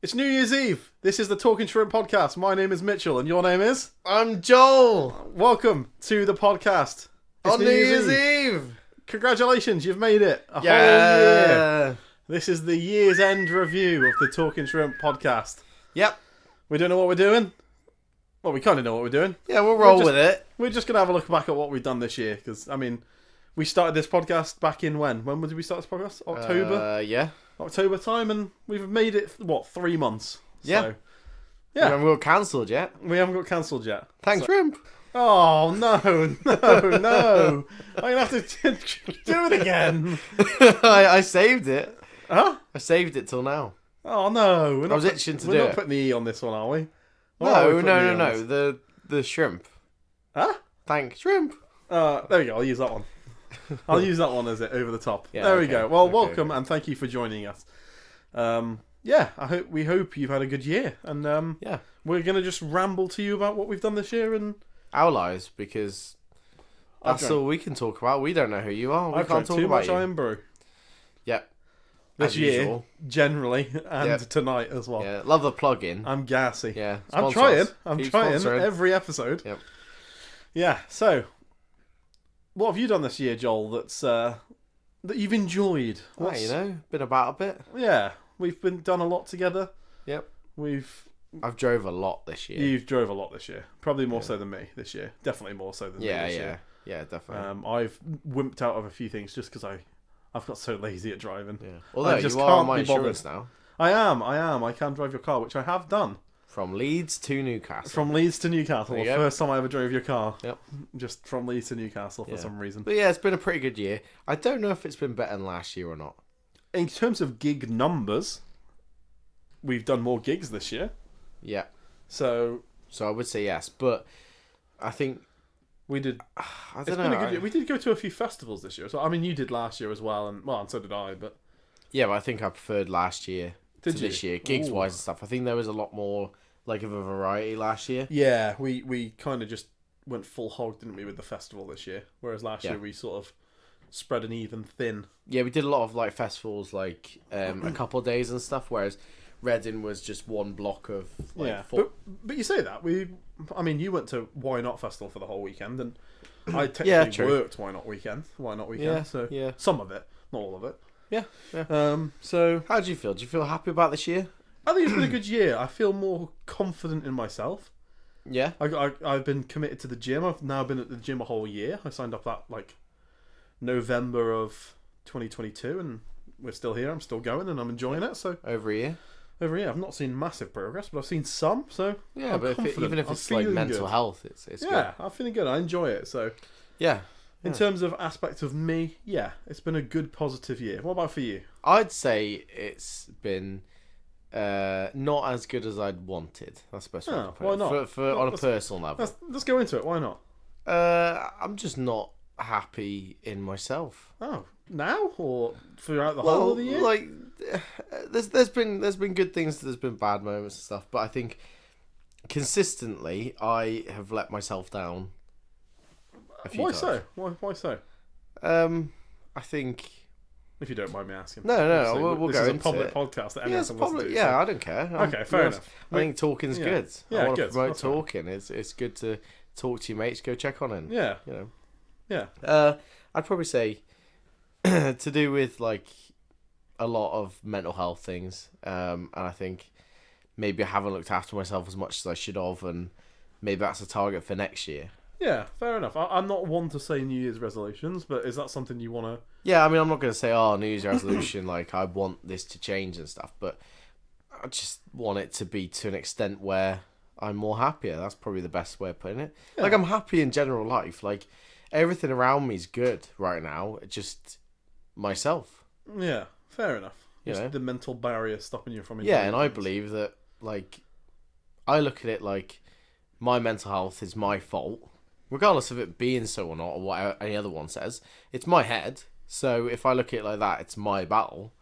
It's New Year's Eve. This is the Talking Shrimp podcast. My name is Mitchell, and your name is? I'm Joel. Welcome to the podcast. It's On New Year's Eve. Congratulations, you've made it a whole year. This is the year's end review of the Talking Shrimp podcast. Yep. We don't know what we're doing. Well, we kind of know what we're doing. Yeah, we'll roll with it. We're just going to have a look back at what we've done this year. Because, I mean, we started this podcast back in when? When did we start this podcast? October? Yeah. October time, and we've made it, 3 months? Yeah. So, We haven't got cancelled yet. We haven't got cancelled yet. Thanks, Shrimp. Oh, no. I'm going to have to do it again. I saved it. Huh? I saved it till now. Oh, no. I was itching to do We're it. not putting the E on this one, are we? Or are we No. putting the E on this? The shrimp. Huh? Thanks, Shrimp. There we go. I'll use that one. I'll use that one as it over the top. Yeah, there we okay. go. Well, Okay. welcome and thank you for joining us. We hope you've had a good year, and we're gonna just ramble to you about what we've done this year. And Our lives, because that's all we can talk about. We don't know who you are. We I've can't drank talk too about much you. iron brew Yep. this As year, usual. generally, and Yep. tonight as well. Yeah, love the plug-in. I'm gassy. Yeah, I'm sponsor trying. us. I'm Keep trying sponsoring. every episode. Yep. Yeah. So, what have you done this year, Joel? That you've enjoyed? Been about a bit. Yeah, we've done a lot together. Yep. I've drove a lot this year. You've drove a lot this year. Probably more so than me this year. Definitely more so than me this year. Yeah, definitely. I've wimped out of a few things just because I've got so lazy at driving. Yeah. Although just you are on can't my be bothered. insurance now. I am. I can drive your car, which I have done. From Leeds to Newcastle. From Leeds to Newcastle. There The you go. first time I ever drove your car. Yep. Just from Leeds to Newcastle for some reason. But yeah, it's been a pretty good year. I don't know if it's been better than last year or not. In terms of gig numbers, we've done more gigs this year. Yeah. So I would say yes, but I think we did. I It's don't been know. a good year. We did go to a few festivals this year. So I mean, you did last year as well, and so did I. But Yeah, but I think I preferred last year to this year, gigs Ooh. wise and stuff. I think there was a lot more of a variety last year. yeah, we kind of just went full hog, didn't we, with the festival this year? Whereas last year we sort of spread an even thin. Yeah, we did a lot of festivals, a couple of days and stuff. Whereas Reading was just one block of four. But you say that you went to Why Not Festival for the whole weekend, and I technically worked Why Not Weekend. Yeah, so yeah. some of it, not all of it. Yeah. So How do you feel? Do you feel happy about this year? I think it's been a good year. I feel more confident in myself. Yeah. I've been committed to the gym. I've now been at the gym a whole year. I signed up that November of 2022, and we're still here. I'm still going, and I'm enjoying it. So Over a year. I've not seen massive progress, but I've seen some. So Yeah, I'm but confident. even if I'm it's feeling mental good. health, it's good. Yeah, I'm feeling good. I enjoy it. So Yeah. in terms of aspects of me, yeah, it's been a good positive year. What about for you? I'd say it's been not as good as I'd wanted. That's the best way to put why it. not? On a personal level. Let's go into it. Why not? I'm just not happy in myself. Oh, now or throughout the whole of the year? There's been good things, there's been bad moments and stuff, but I think consistently I have let myself down a few times. So? Why so? I think If you don't mind me asking. no, Obviously, we'll this go is a into public it. podcast that Yeah, anyone it's can listen public. to. Yeah, so- I don't care. Okay, fair enough. I think talking's good. Yeah, I want to good. promote That's fine. talking. It's good to talk to your mates. Go check on it. Yeah, You know. yeah. I'd probably say to do with a lot of mental health things, and I think maybe I haven't looked after myself as much as I should have, and maybe that's a target for next year. Yeah, fair enough. I'm not one to say New Year's resolutions, but is that something you want to... Yeah, I mean, I'm not going to say, New Year's resolution, I want this to change and stuff, but I just want it to be to an extent where I'm more happier. That's probably the best way of putting it. Yeah. I'm happy in general life. Everything around me is good right now. Just myself. Yeah, fair enough. You Just know? the mental barrier stopping you from enjoying Yeah, and I things. believe that, I look at it like my mental health is my fault. Regardless of it being so or not, or what any other one says, it's my head. So if I look at it like that, it's my battle.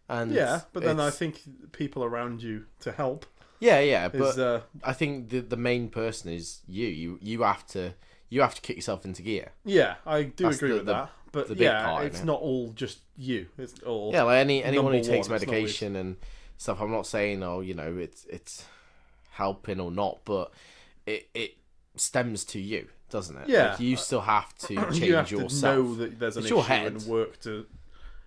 And Yeah, but then I think people around you to help yeah, is... but I think the main person is you. You have to kick yourself into gear. Yeah, I do That's agree the- with that. But the big yeah, part, it's isn't it? not all just you. It's all Yeah, anyone who number takes one, it's not medication and stuff. I'm not saying, it's helping or not, but it stems to you, doesn't it? Yeah. Like, you still have to change you have yourself. to know that there's an It's your issue head. and work to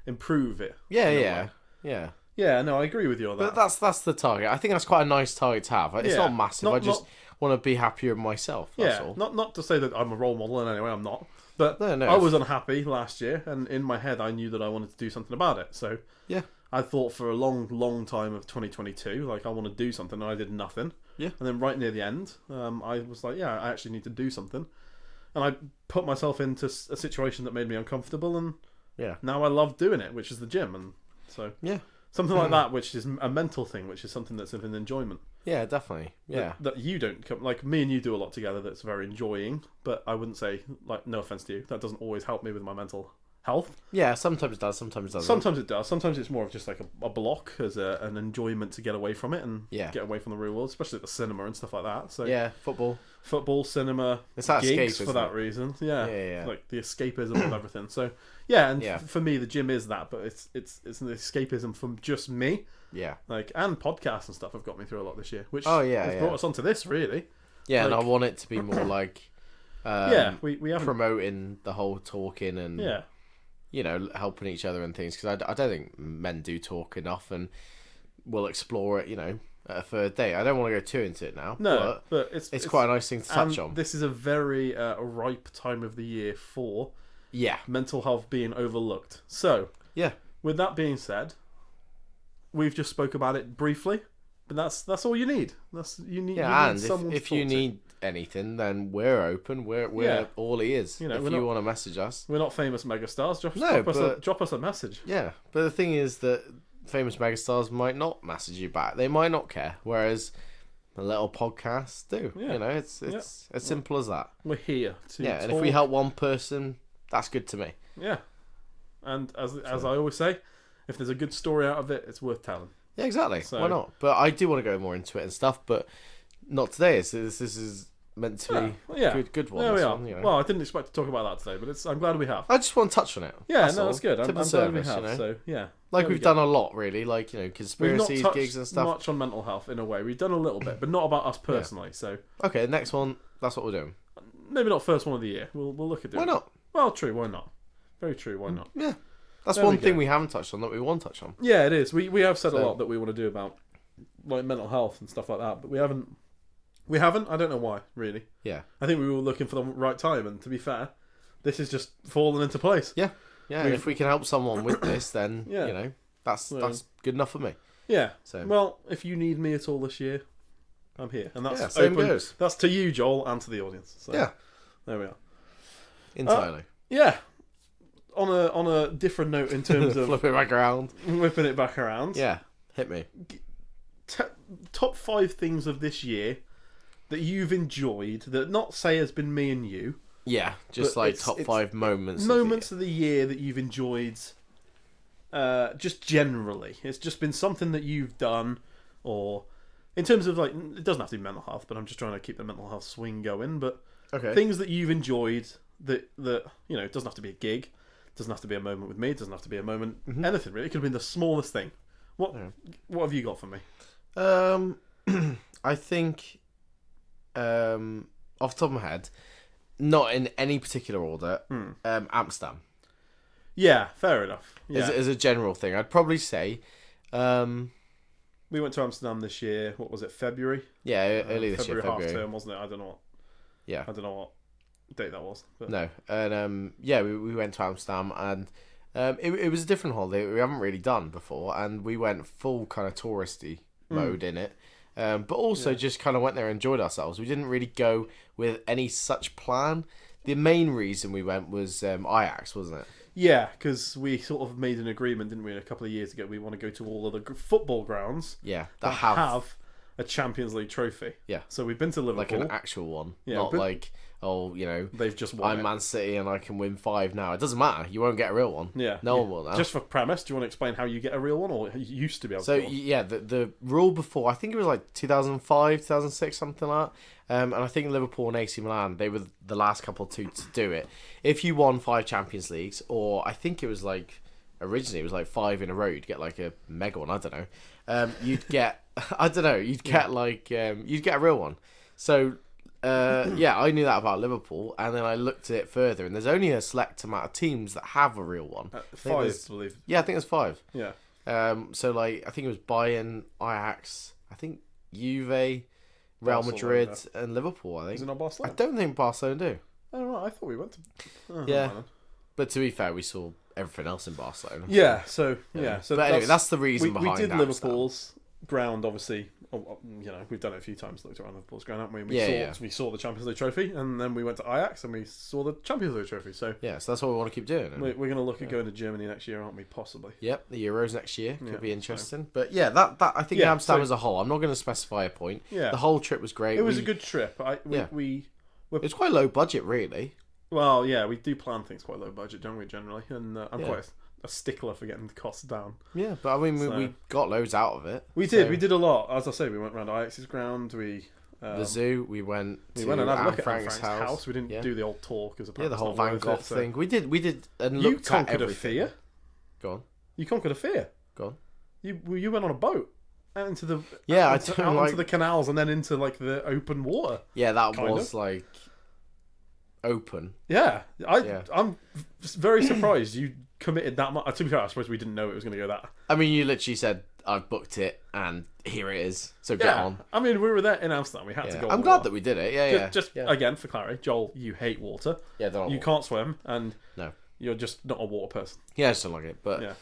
improve it. Yeah, in a yeah, way. yeah. Yeah, no, I agree with you on that. But that's the target. I think that's quite a nice target to have. It's Yeah. not massive. I just want to be happier myself. That's Yeah, all. not to say that I'm a role model in any way. I'm not. But No. I was unhappy last year, and in my head, I knew that I wanted to do something about it. So Yeah. I thought for a long, long time of 2022, like I want to do something, and I did nothing. Yeah. And then right near the end, I was like, yeah, I actually need to do something, and I put myself into a situation that made me uncomfortable, and Yeah. now I love doing it, which is the gym, and so Yeah. something like that, which is a mental thing, which is something that's of an enjoyment. Yeah, definitely. Yeah. That you don't come, like me and you do a lot together that's very enjoying, but I wouldn't say, like, no offense to you, that doesn't always help me with my mental health. Yeah, sometimes it does, sometimes it doesn't. Sometimes it does. Sometimes it's more of just like a block as an enjoyment to get away from it and Yeah. get away from the real world, especially at the cinema and stuff like that. So Yeah, football. football, cinema, It's that escape, gigs for isn't that it? reason. Yeah. Yeah. Like the escapism of everything. So yeah, and Yeah. for me the gym is that, but it's an escapism from just me. Yeah. Like, and podcasts and stuff have got me through a lot this year, which Oh, yeah, has yeah. brought us onto this really. Yeah, and I Like- want it to be more like Yeah, we haven't. promoting the whole talking and Yeah, helping each other and things, because I don't think men do talk enough, and we'll explore it at a third day. I don't want to go too into it now. no, but it's quite a nice thing to touch on. This is a very ripe time of the year for Yeah. mental health being overlooked. So, Yeah. with that being said, we've just spoke about it briefly, but that's all you need. You need Yeah, and someone if to you talk to. need anything, then we're open. We're Yeah. all ears. You know, if we're you not- want to message us. We're not famous megastars. No, Drop us a message. Yeah, but the thing is that famous megastars might not message you back. They might not care, whereas a little podcast do. Yeah. It's as simple as that. We're here to Yeah, and talk. if we help one person, that's good to me. Yeah, and as I always say, if there's a good story out of it, it's worth telling. Yeah, exactly. So- Why not? But I do want to go more into it and stuff, but not today. This is meant to be Yeah. good one. There we this are. one, Well, I didn't expect to talk about that today, but I'm glad we have. I just want to touch on it. Yeah, That's all. that's good. Tip I'm of glad we service, have. So yeah, Like there we we've go. done a lot, really. Like, We've not conspiracies, touched gigs and stuff. much on mental health in a way. We've done a little bit, but not about us personally. So Okay, next one. That's what we're doing. maybe not first one of the year. We'll look at doing. Why not? Well, true. Why not? Very true. Why not? Yeah, that's There one we thing go. we haven't touched on that we want to touch on. Yeah, it is. We have said a So- lot that we want to do about like mental health and stuff like that, but we haven't. We haven't. I don't know why. Really. Yeah, I think we were looking for the right time, and to be fair, this is just fallen into place. yeah. And if we can help someone with this, then Yeah. that's good enough for me. Yeah. So Well, if you need me at all this year, I'm here, and that's Yeah, same open. goes. That's to you, Joel, and to the audience. So, yeah, there we are. entirely. Yeah. On a different note, in terms of Flip it back around. whipping it back around. Yeah, hit me. Top 5 things of this year that you've enjoyed that not say has been me and you. Yeah, just But like it's- top it's 5 moments. Moments of the year that you've enjoyed. Just generally, it's just been something that you've done, or in terms of like, it doesn't have to be mental health, but I'm just trying to keep the mental health swing going. But Okay. things that you've enjoyed that it doesn't have to be a gig, doesn't have to be a moment with me, it doesn't have to be a moment, anything really. It could have been the smallest thing. What have you got for me? I think, off the top of my head, not in any particular order, Amsterdam. Yeah, fair enough. Yeah. As a general thing, I'd probably say, We went to Amsterdam this year. What was it? February. early this year, February half February. term, wasn't it? I don't know Yeah. what date that was. But No, and we went to Amsterdam, and it was a different holiday we haven't really done before, and we went full kind of touristy mode in it, but also just kind of went there and enjoyed ourselves. We didn't really go with any such plan. The main reason we went was Ajax, wasn't it? yeah, because we sort of made an agreement, didn't we, a couple of years ago? We want to go to all of the football grounds Yeah, that that have a Champions League trophy. Yeah. So we've been to Liverpool. like an actual one, Yeah, not but- like They've just won I'm it. Man City and I can win 5 now. It doesn't matter. You won't get a real one. Yeah. No one will now. Just for premise, do you want to explain how you get a real one, or you used to be able So to? yeah, the rule before, I think it was like 2005, 2006, something like that. And I think Liverpool and AC Milan, they were the last couple to do it. If you won 5 Champions Leagues, or I think it was like originally it was like 5 in a row, you'd get like a mega one. I don't know. you'd get I don't know, you'd get you'd get a real one. So yeah, I knew that about Liverpool, and then I looked at it further, and there's only a select amount of teams that have a real one. 5, I believe. Yeah, I think there's 5. Yeah. So like I think it was Bayern, Ajax, I think Juve, Real Barcelona. Madrid, and Liverpool. I think. Is it not Barcelona? I don't think Barcelona do. Oh right, I thought we went to. Oh, Yeah. man. But to be fair, we saw everything else in Barcelona. Yeah. So yeah. So but anyway, that's the reason we behind did Amsterdam. Liverpool's ground, obviously. You know, we've done it a few times. Looked around Liverpool's ground, haven't we? We saw the Champions League trophy, and then we went to Ajax and we saw the Champions League trophy. So yeah, so that's what we want to keep doing. we're going to look at going to Germany next year, aren't we? Possibly. Yep, the Euros next year could Yeah, be interesting. But yeah, that I think Amsterdam as a whole. I'm not going to specify a point. Yeah. The whole trip was great. It was a good trip. It was quite low budget, really. Well, yeah, we do plan things quite low budget, don't we? Generally, and I'm quite a stickler for getting the costs down. Yeah, but I mean, we got loads out of it. We did a lot. As I say, we went around Ajax's ground. The zoo. We went and had a look at Anne Frank's Frank's house. We didn't do the old tour because the whole Van Gogh thing. We did and you looked conquered at everything. a fear. Go on. You conquered a fear. Go on. You went on a boat out into the into the canals and then into like the open water. Yeah, that was like open. Yeah, I'm very surprised you committed that much. To be fair, I suppose we didn't know it was going to go that. I mean, you literally said I've booked it and here it is. So get on. I mean, we were there in Amsterdam. We had to go. I'm glad that we did it. Yeah, just again for clarity, Joel, you hate water. Yeah, you can't swim, and no, you're just not a water person. Yeah, I just don't like it. But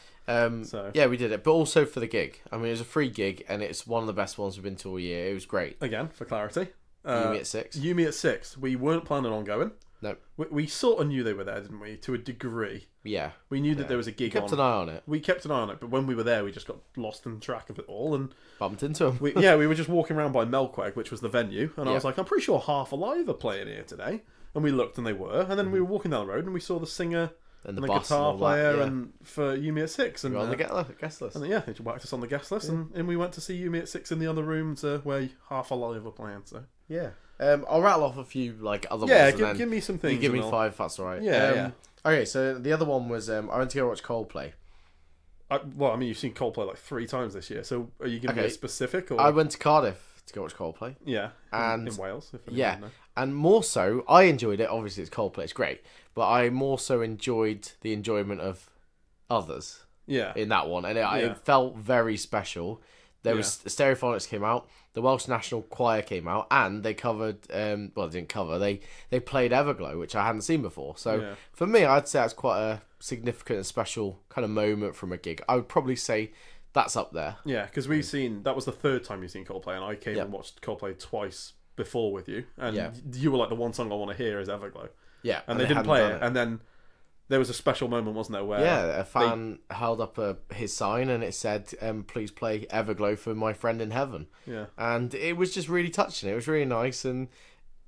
yeah, we did it. But also for the gig. I mean, it was a free gig, and it's one of the best ones we've been to all year. It was great. Again, for clarity, Yumi at 6. Yumi at 6. We weren't planning on going. No. We sort of knew they were there, didn't we? To a degree. Yeah. We knew that there was a gig on. We kept an eye on it. We kept an eye on it, but when we were there, we just got lost in track of it all and bumped into them. We were just walking around by Melkweg, which was the venue, and I was like, I'm pretty sure Half Alive are playing here today. And we looked, and they were. And then we were walking down the road, and we saw the singer and the guitar player, and for Yumi at 6, and on the guest list. And they whacked us on the guest list, and we went to see Yumi at 6 in the other room where Half Alive were playing. So yeah. I'll rattle off a few other ones. Yeah, give me some things. You give me 5, if that's all right. Yeah. Okay, so the other one was I went to go watch Coldplay. Well, I mean, you've seen Coldplay like 3 times this year, so are you going to be specific? Or? I went to Cardiff to go watch Coldplay. Yeah, and in Wales. And more so, I enjoyed it. Obviously, it's Coldplay, it's great, but I more so enjoyed the enjoyment of others. Yeah, in that one, and it felt very special. There was Stereophonics came out, the Welsh National Choir came out, and they covered. They didn't cover. They played Everglow, which I hadn't seen before. So for me, I'd say that's quite a significant and special kind of moment from a gig. I would probably say that's up there. Yeah, because we've seen that was the 3rd time you've seen Coldplay, and I came and watched Coldplay twice before with you, and you were like, the one song I want to hear is Everglow. Yeah, and they didn't play it, and then. There was a special moment, wasn't there, where a fan held up his sign and it said, "Please play Everglow for my friend in heaven." Yeah, and it was just really touching. It was really nice, and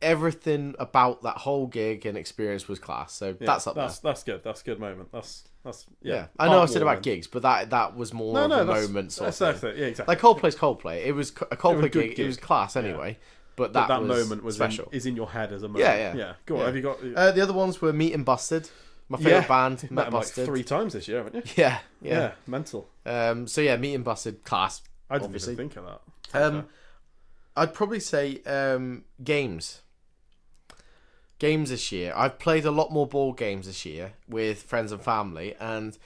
everything about that whole gig and experience was class. So that's up there. That's good. That's a good moment. That's I know I said about gigs, but that was more of a moment. That's it. Yeah, exactly. Like Coldplay's Coldplay. It was a Coldplay gig. It was class anyway. But that moment was special. Is in your head as a moment. Yeah. Go on. Have you got the other ones? Were Meat and Busted. My favourite band, met Busted. Like 3 times this year, haven't you? Yeah, mental. So yeah, Meat and Busted, class. I didn't even think of that. I'd probably say games. Games this year. I've played a lot more board games this year with friends and family, and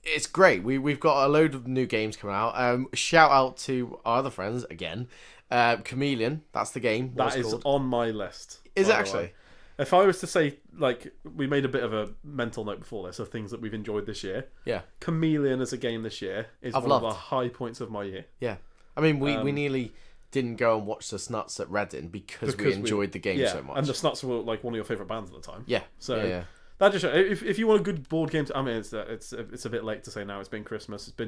it's great. We've got a load of new games coming out. Shout out to our other friends again. Chameleon, that's the game. That is on my list. Is it actually? If I was to say, like, we made a bit of a mental note before this of things that we've enjoyed this year. Yeah. Chameleon as a game this year is one of the high points of my year. Yeah. I mean, we nearly didn't go and watch the Snuts at Reading because we enjoyed the game so much. And the Snuts were, like, one of your favourite bands at the time. Yeah. So that just if you want a good board game, I mean, it's a bit late to say now. It's been Christmas. It's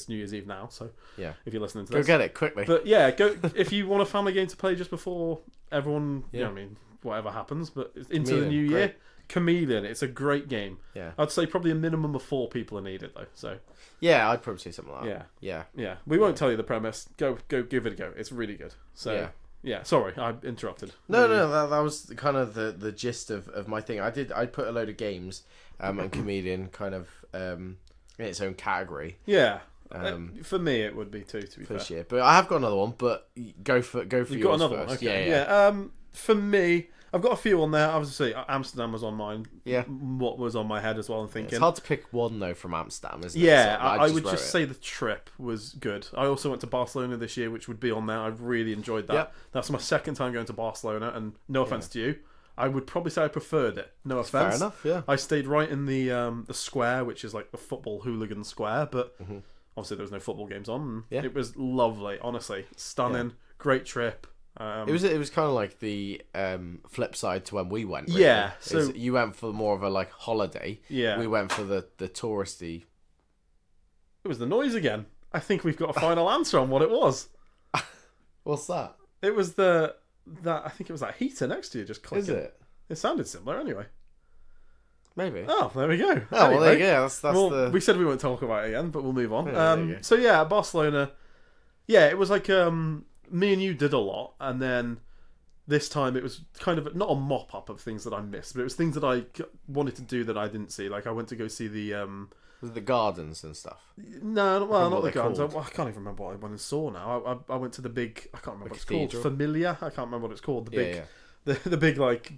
New Year's Eve now. So yeah, if you're listening to this, go get it quickly. But yeah, go if you want a family game to play just before everyone. You know what I mean. Whatever happens, but into the new year, Chameleon. It's a great game. Yeah, I'd say probably a minimum of 4 people are needed though. So yeah, I'd probably say something like that. Yeah. We won't tell you the premise. Go give it a go. It's really good. So yeah. Sorry, I interrupted. No, that was kind of the gist of my thing. I put a load of games and Chameleon kind of in its own category. Yeah. For me, it would be 2, to be fair. This year. But I have got another one, but go for You've yours got another first. one? Okay. Yeah. For me, I've got a few on there. Obviously, Amsterdam was on mine. Yeah. What was on my head as well, I'm thinking. It's hard to pick one, though, from Amsterdam, isn't it? Yeah, So I would just say the trip was good. I also went to Barcelona this year, which would be on there. I really enjoyed that. Yep. That's my second time going to Barcelona, and no offense to you, I would probably say I preferred it. No offense. Fair enough, yeah. I stayed right in the square, which is like the football hooligan square, but obviously there was no football games on. Yeah. It was lovely, honestly. Stunning. Great trip. It was kind of like the flip side to when we went. Really. Yeah, so you went for more of a like holiday. Yeah, we went for the touristy. It was the noise again. I think we've got a final answer on what it was. What's that? It was I think it was that heater next to you just clicking. Is it? It sounded similar anyway. Maybe. Oh, there we go. Oh, anyway, well, there you go. That's we said we won't talk about it again, but we'll move on. Yeah, there you go. So yeah, Barcelona. Yeah, it was like me and you did a lot, and then this time it was kind of not a mop up of things that I missed, but it was things that I wanted to do that I didn't see. Like I went to go see the Was it the gardens and stuff? No, well, not the gardens. called. I can't even remember what I went and saw now. I went to the big. I can't remember what it's cathedral? called. Familia. I can't remember what it's called. The Yeah, big, the big like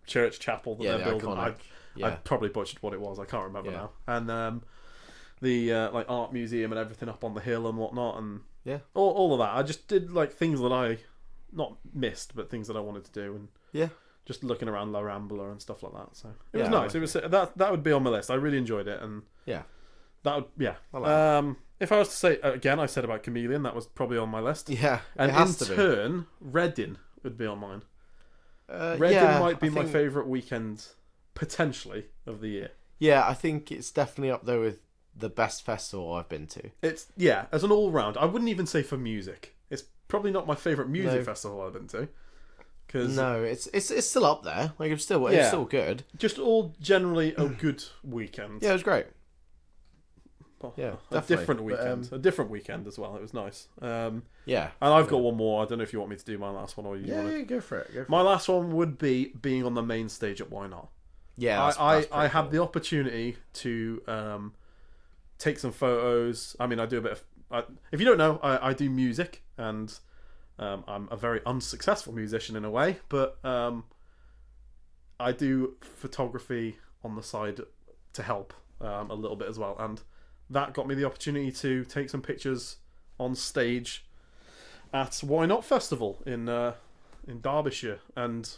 church chapel that Yeah, they're the building. iconic. I probably butchered what it was. I can't remember Yeah. now. And the like art museum and everything up on the hill and whatnot, and Yeah. all of that. I just did like things that I not missed, but things that I wanted to do, and Yeah. just looking around La Rambla and stuff like that. So it was Yeah, I nice. like It was that would be on my list. I really enjoyed it, and Yeah. that would I like if I was to say again, I said about Chameleon, that was probably on my list. Yeah. And it has in to turn, Reading would be on mine. be. Reading might be I my think- favourite weekend potentially of the year. Yeah, I think it's definitely up there with the best festival I've been to. It's as an all round. I wouldn't even say for music. It's probably not my favourite music No. festival I've been to. Cause No, it's still up there. Like it's still good. just all generally a good weekend. Yeah, it was great. Well, Yeah, a definitely. different But, weekend. A different weekend as well. It was nice. Yeah. And I've got one more. I don't know if you want me to do my last one or you want to. Yeah, go for it. My last one would be being on the main stage at Why Not. Yeah, that's I pretty had cool. the opportunity to take some photos. I mean, I do a bit of. If you don't know, I do music, and I'm a very unsuccessful musician in a way, but I do photography on the side to help a little bit as well, and that got me the opportunity to take some pictures on stage at Why Not Festival in Derbyshire, and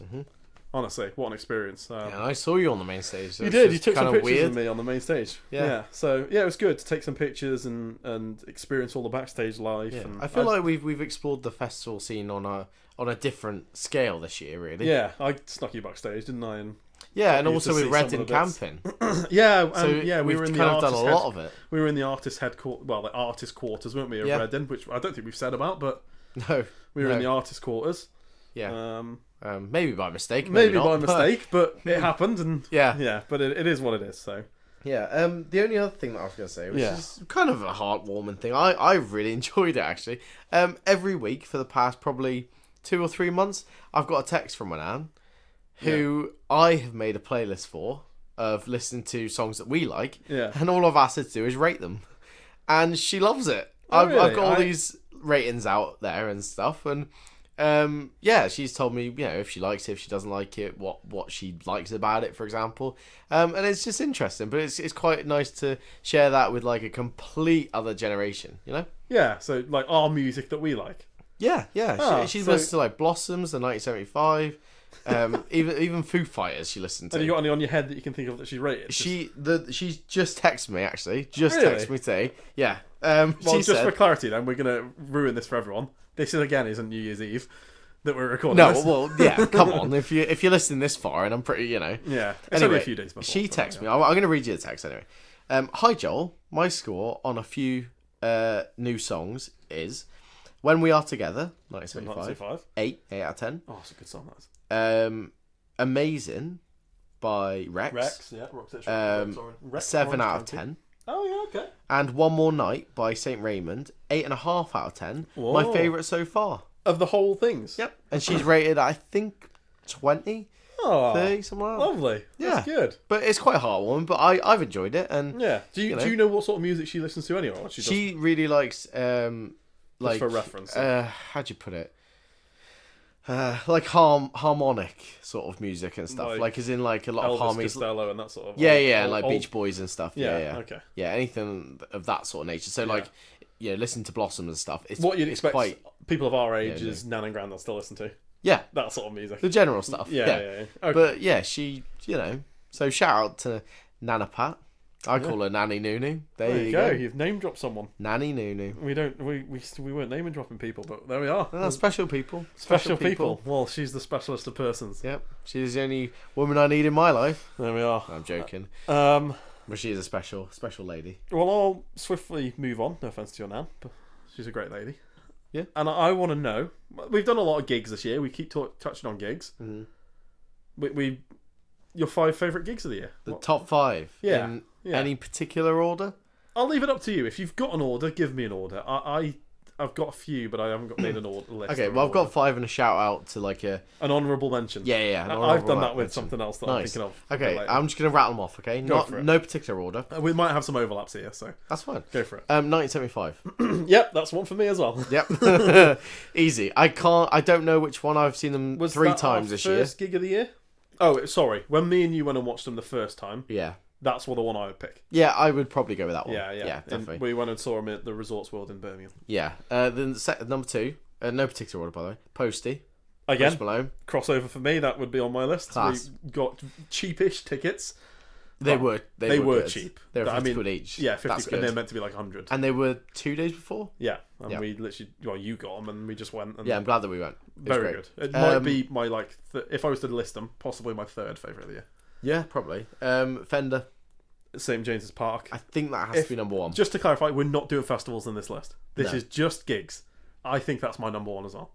honestly, what an experience! Yeah, and I saw you on the main stage. So You it's did. just You took some kinda pictures weird. of me on the main stage. Yeah. So yeah, it was good to take some pictures and experience all the backstage life. Yeah. And I feel like we've explored the festival scene on a different scale this year, really. yeah, I snuck you backstage, didn't I? And Yeah, and You also to with see some of Reading the bits. camping. yeah, So yeah, we we've were in the kind of done artist a lot of it. we were in the artist headquarters, well, the artist quarters, weren't we? Of Yeah. Reading, which I don't think we've said about, but No. we were no. in the artist quarters. Yeah. Maybe by mistake. Maybe not, by but- mistake, but it happened, and Yeah. but it is what it is. So Yeah. The only other thing that I was gonna say, which Yeah. is kind of a heartwarming thing, I really enjoyed it actually. Every week for the past probably 2 or 3 months, I've got a text from my nan, who I have made a playlist for of listening to songs that we like. Yeah. And all I've asked her to do is rate them, and she loves it. Oh, I've really? got all these ratings out there and stuff, and she's told me, if she likes it, if she doesn't like it, what she likes about it, for example, and it's just interesting. But it's quite nice to share that with like a complete other generation, yeah, so like our music that we like. Yeah. Ah, She so- listens to like Blossoms, the 1975, even Foo Fighters. She listened to. Have you got any on your head that you can think of that she's rated? She's just texted me actually. Just Really? texted me today. Yeah. Well, She just said, for clarity, then we're gonna ruin this for everyone. This isn't New Year's Eve that we're recording. no, this. well, yeah. Come on, if you're listening this far, and I'm pretty, Yeah, it's Anyway, only a few days before. She so, texted me. I'm going to read you the text anyway. Hi Joel, my score on a few new songs is "When We Are Together" 1975, 8 out of 10. Oh, it's a good song. That's Amazing by Rex, Rex. Yeah, Rock 7 out of 10. Oh yeah, okay. And One More Night by Saint Raymond, 8.5 out of 10. My Whoa. favourite so far. Of the whole things. Yep. And she's rated, I think, 20. Oh, Oh, 30, something like that. lovely. Yeah. That's good. But it's quite heartwarming. But I've enjoyed it, and Yeah. Do you know what sort of music she listens to anyway? Or she really likes like for reference. How'd you put it? Like harmonic sort of music and stuff. Like as in like a lot of Elvis harmonies. Costello and that sort of. Yeah, like Beach Boys and stuff. Yeah. Okay. Yeah, anything of that sort of nature. So like, listen to Blossom and stuff. It's what you'd it's expect quite, people of our age is Nan and Grandad still listen to. Yeah, That sort of music. the general stuff. Yeah. Okay. But yeah, she, so shout out to Nana Pat. I call her Nanny Nunu. There you go. You've name dropped someone. Nanny Nunu. We weren't naming dropping people, but there we are. Special people. Special people. Well, she's the specialist of persons. Yep. She's the only woman I need in my life. There we are. I'm joking. Well, But she is a special lady. I'll swiftly move on. No offense to your Nan, but she's a great lady. Yeah. And I want to know. We've done a lot of gigs this year. We keep touching on gigs. Mm-hmm. We your 5 favourite gigs of the year. The top 5. Yeah. In Yeah. any particular order? I'll leave it up to you. If you've got an order, give me an order. I've got a few, but I haven't made an order list. Okay, well I've got 5 and a shout out to like an honourable mention. Yeah. I've done that with something else that I'm thinking of. Okay, later. I'm just gonna rattle them off. Okay, Go for it. no particular order. We might have some overlaps here, so That's fine. go for it. 1975. Yep, that's one for me as well. Yep. Easy. I don't know which one. I've seen them Was 3 that times our this year. first gig of the year? Oh, sorry. When me and you went and watched them the first time, Yeah. that's the one I would pick. Yeah, I would probably go with that one. Yeah, definitely. And we went and saw them at the Resorts World in Birmingham. Yeah. Then number 2, no particular order by the way. Posty. Again, Post Malone. crossover for me. That would be on my list. Class. We got cheapish tickets. They But were they were good. cheap. They were I 50 mean, quid each. Yeah, That's 50 good. and they're meant to be like 100. And they were 2 days before. Yeah, and Yeah. we literally, you got them and we just went. And Yeah, I'm glad that we went. It was very great. good. It might be my if I was to list them, possibly my 3rd favourite of the year. Yeah, probably. Fender. St James's Park. I think that has to be number 1. Just to clarify, we're not doing festivals in this list. This No. is just gigs. I think that's my number 1 as well.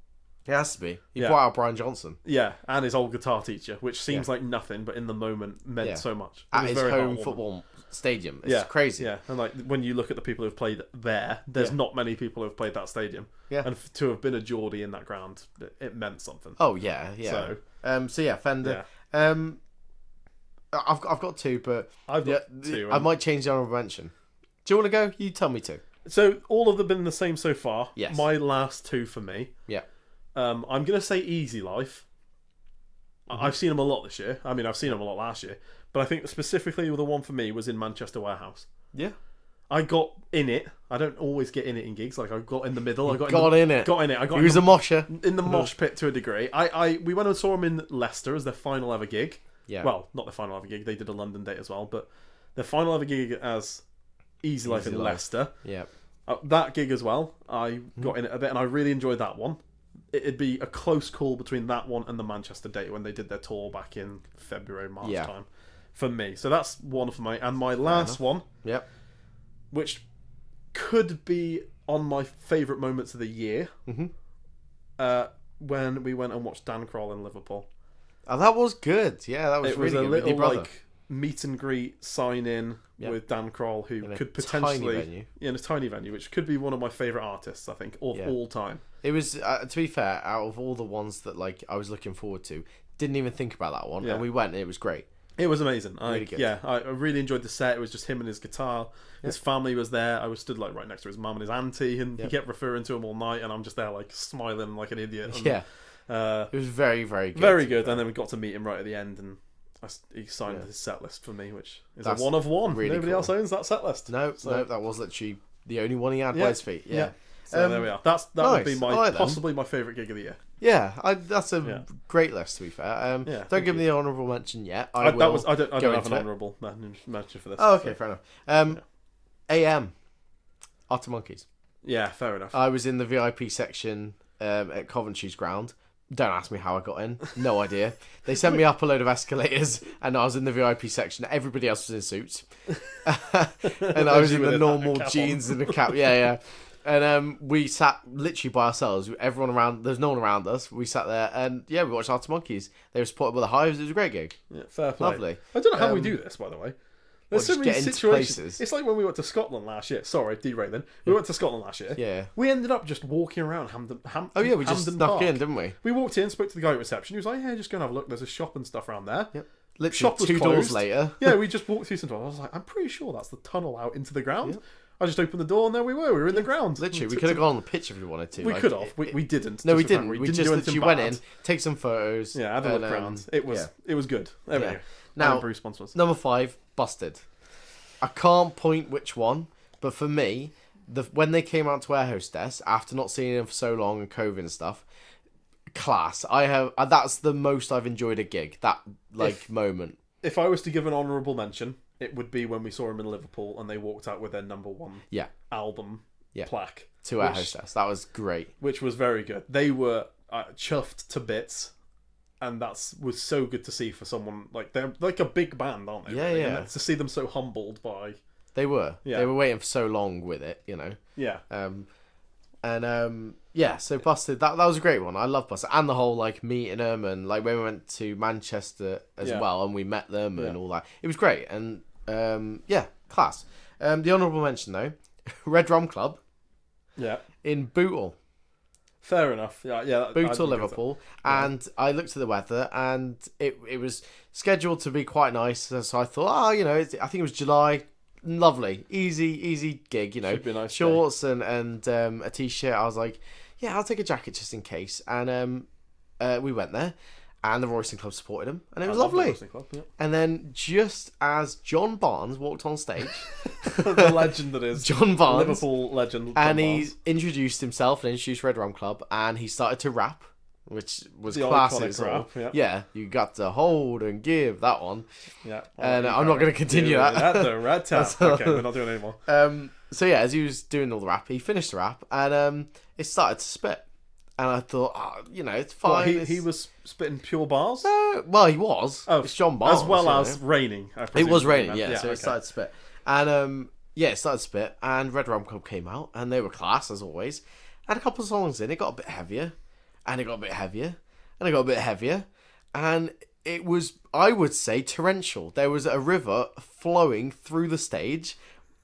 It has to be. You Yeah. brought out Brian Johnson Yeah, and his old guitar teacher, which seems like nothing, but in the moment meant so much. It at was his very home heartwarming. football stadium. It's crazy. Yeah, and like when you look at the people who've played there, there's Yeah. not many people who've played that stadium. Yeah. And to have been a Geordie in that ground, it meant something. Oh yeah. So yeah, Fender. I've got 2, but I've got 2. I might change the honorable mention. Do you want to go? You tell me 2. So all of them been the same so far. Yes. My last 2 for me. Yeah. I'm gonna say Easy Life. I've seen them a lot this year. I mean, I've seen them a lot last year, but I think specifically the one for me was in Manchester Warehouse. Yeah. I got in it. I don't always get in it in gigs. Like I got in the middle. I got in it. Got in it. I got He was a mosher. in the mosh pit to a degree. We went and saw them in Leicester as their final ever gig. Yeah. Well, not their final ever gig. They did a London date as well, but their final ever gig as Easy Life in Leicester. Yeah. That gig as well. I got in it a bit, and I really enjoyed that one. It'd be a close call between that one and the Manchester date when they did their tour back in February, March time. For me, so that's one of my last one. Yep. Which could be on my favourite moments of the year. When we went and watched Dan Kroll in Liverpool. Oh, that was good. Yeah, that was It really was a good. With your little brother. like meet and greet sign in with Dan Kroll, who a could tiny potentially venue. in a tiny venue, which could be one of my favourite artists, I think, of all time. It was, to be fair, out of all the ones that like I was looking forward to, didn't even think about that one, and we went, and it was great. It was amazing. Really good. Yeah, I really enjoyed the set. It was just him and his guitar. His family was there. I was stood like right next to his mum and his auntie, and he kept referring to him all night, and I'm just there like smiling like an idiot. And, it was very, very good. very good. And then we got to meet him right at the end, and he signed his set list for me, which is a one of one. really Nobody cool. else owns that set list. No, that was literally the only one he had by his feet. Yeah. So there we are. That would be I like them. possibly my favourite gig of the year. Yeah, that's a great list, to be fair. Don't give me the honourable mention yet. I don't have an into it. honourable mention for this. Oh, okay, fair enough. AM, Arctic Monkeys. Yeah, fair enough. I was in the VIP section at Coventry's ground. Don't ask me how I got in. No idea. They sent me up a load of escalators, and I was in the VIP section. Everybody else was in suits, and I was in the normal jeans and the cap. Yeah. And we sat literally by ourselves. Everyone around, there's no one around us. We sat there, and we watched Arctic Monkeys. They were supported by the Hives. It was a great gig. Yeah, fair play. Lovely. I don't know how we do this, by the way. There's so just many get into situations. places. It's like when we went to Scotland last year. Sorry, derailing. We went to Scotland last year. Yeah. We ended up just walking around Hampden. Oh yeah, we just Hampden snuck Park. in, didn't we? We walked in, spoke to the guy at reception. He was like, "Yeah, just go and have a look. There's a shop and stuff around there." Yep. Literally Shop was 2 doors closed. later. Yeah, we just walked through some doors. I was like, "I'm pretty sure that's the tunnel out into the ground." I just opened the door and there we were. We were in the ground. Literally, we could have gone on the pitch if we wanted to. We could have. We didn't. No, we just didn't. remember. We didn't just do anything literally went bad. in, take some photos. Yeah, have a look around. It was good. There we go. Now, and Bruce sponsors. Number 5, Busted. I can't point which one, but for me, when they came out to Air Hostess after not seeing them for so long and COVID and stuff, class. That's the most I've enjoyed a gig. That moment. If I was to give an honourable mention, it would be when we saw him in Liverpool and they walked out with their number 1 album plaque to Air Hostess. That was great. Which was very good. They were chuffed to bits, and was so good to see for someone they're like a big band, aren't they? Yeah, really? yeah. And to see them so humbled by. They were. Yeah. They were waiting for so long with it, you know. Yeah. So Busted, that was a great one. I love Busted. And the whole meeting them and when we went to Manchester as well and we met them and all that. It was great and class. The honourable mention though, Red Rum Club. Yeah. In Bootle. Fair enough. Yeah. Bootle, Liverpool. And I looked at the weather and it was scheduled to be quite nice. So I thought, I think it was July. Lovely, easy gig, Should be a nice shorts and a t-shirt. I was like, yeah, I'll take a jacket just in case. And we went there, and the Royston Club supported him, and it was lovely. Club, yeah. And then just as John Barnes walked on stage, the legend that is John Barnes, Liverpool legend, and he introduced himself and introduced Red Rum Club, and he started to rap. Which was classic rap, yeah, you got to hold and give that one. Yeah, and I'm not going to continue that. The red tap. Okay, we're not doing it anymore. So yeah, as he was doing all the rap, he finished the rap, and it started to spit. And I thought, it's fine. He was spitting pure bars. Well, he was. Oh, it's John Barnes, as well as raining. It was raining, yeah. So it started to spit, and it started to spit. And Red Rum Club came out, and they were class as always. And a couple of songs in, it got a bit heavier. And it got a bit heavier, and it got a bit heavier, and it was, I would say, torrential. There was a river flowing through the stage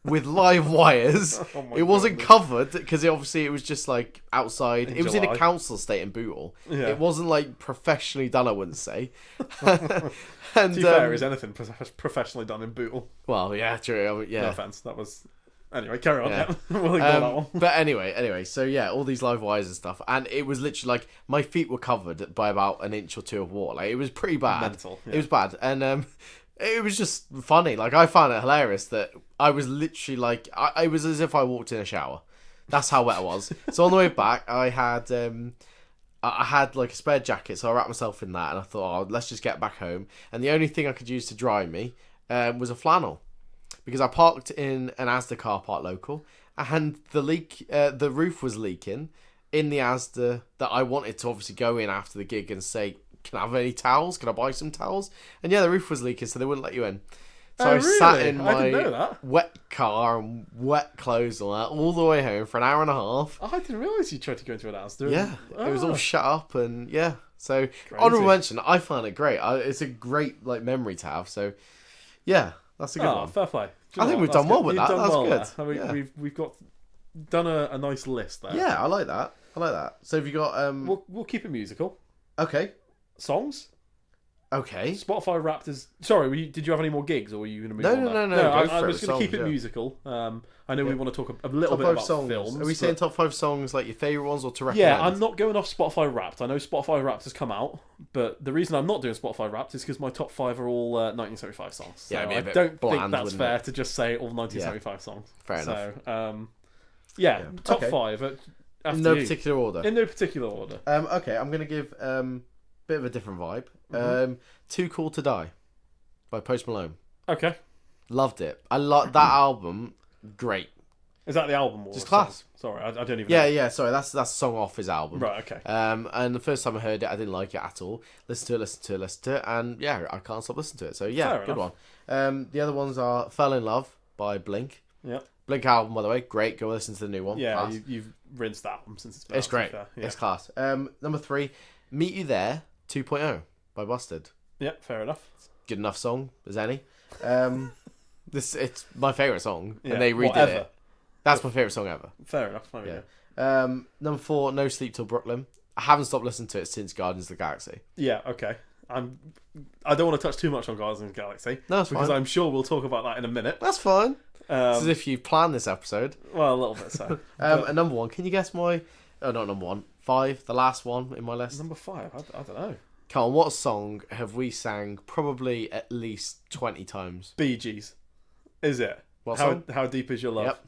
with live wires. It wasn't covered because it was just outside. It was in a council estate in Bootle. Yeah. It wasn't professionally done, I wouldn't say. And to be fair, is anything professionally done in Bootle? Well, yeah, true. Yeah. No offense, that was. Anyway, carry on. Yeah. We'll ignore that one. But anyway, so yeah, all these live wires and stuff, and it was literally my feet were covered by about an inch or two of water. It was pretty bad. Mental. Yeah. It was bad, and it was just funny. I found it hilarious that I was literally I was as if I walked in a shower. That's how wet I was. So on the way back, I had a spare jacket, so I wrapped myself in that, and I thought, let's just get back home. And the only thing I could use to dry me was a flannel. Because I parked in an Asda car park local, and the roof was leaking in the Asda that I wanted to obviously go in after the gig and say, can I have any towels? Can I buy some towels? And yeah, the roof was leaking, so they wouldn't let you in. So I sat in my wet car and wet clothes and all that all the way home for an hour and a half. Oh, I didn't realise you tried to go into an Asda. Yeah, it was all shut up and yeah. So honourable mention, I find it great. It's a great memory to have. So yeah. That's a good one. Fair play. I think we've done well with that. That's good. I mean, we've done a nice list there. Yeah, I like that. So have you got We'll keep it musical. Okay. Songs. Okay. Spotify Wrapped is. Sorry, did you have any more gigs, or were you going to move on? No. I was going to keep it musical. I know we want to talk a little bit about songs. films. Are we saying top 5 songs, your favourite ones, or to recommend? Yeah, I'm not going off Spotify Wrapped. I know Spotify Wrapped has come out, but the reason I'm not doing Spotify Wrapped is because my top 5 are all 1975 songs. So yeah, I don't think that's fair to just say all 1975 songs. Fair enough. So, top 5. In no particular order. In no particular order. Okay, I'm going to give bit of a different vibe. Too Cool to Die by Post Malone. Okay. Loved it. I like that album. Great. Is that the album? Or just class. Sorry, I don't even know. Yeah, sorry. That's a song off his album. Right, okay. And the first time I heard it, I didn't like it at all. Listen to it. And yeah, I can't stop listening to it. So yeah, Fair good enough. one. The other ones are Fell in Love by Blink. Yeah. Blink album, by the way. Great. Go listen to the new one. Yeah, you've rinsed that album since it's been out. It's great. Yeah. It's class. Number 3, Meet You There 2.0 by Busted. Yeah, fair enough. Good enough song as any. It's my favourite song, Yeah, and they redid whatever. it. That's my favourite song ever. Fair enough. There we Yeah. go. Number 4, No Sleep Till Brooklyn. I haven't stopped listening to it since Guardians of the Galaxy. Yeah, okay. I don't want to touch too much on Guardians of the Galaxy. No, that's because fine. I'm sure we'll talk about that in a minute. That's fine. It's as Um, if you planned this episode. well, a little bit so. But And number 1, can you guess my... Oh, not number 1. 5, the last one in my list. number 5, I don't know. Come on, what song have we sang probably at least 20 times? Bee Gees. Is it? What how song? How deep is your love? Yep.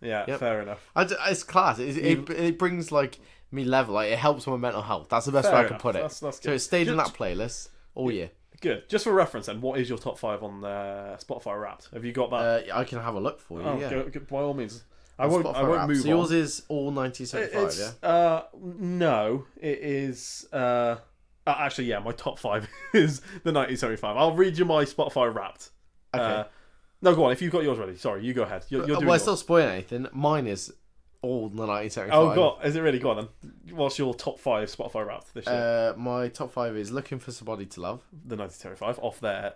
Yeah, Yep. fair enough. It's class. It brings like me level. Like it helps with my mental health. That's the best Fair way I can enough. put it. That's So good. it stayed in that Just- playlist all year. Good. Just for reference, then, what is your top 5 on Spotify Wrapped? Have you got that? I can have a look for you. Oh, yeah. go, by all means. I On won't. Spotify I won't Wrapped. move So yours on. is all 1975. It's Yeah. no, it is. Actually, yeah, my top 5 is the 1975. I'll read you my Spotify Wrapped. Okay. No, go on. If you've got yours ready, sorry, you go ahead. You're doing Well, yours. it's not spoiling anything. Mine is all the 1975. Oh god, is it really? Go on then. What's your top 5 Spotify Wrapped this year? My top 5 is Looking for Somebody to Love, The 1975 off there.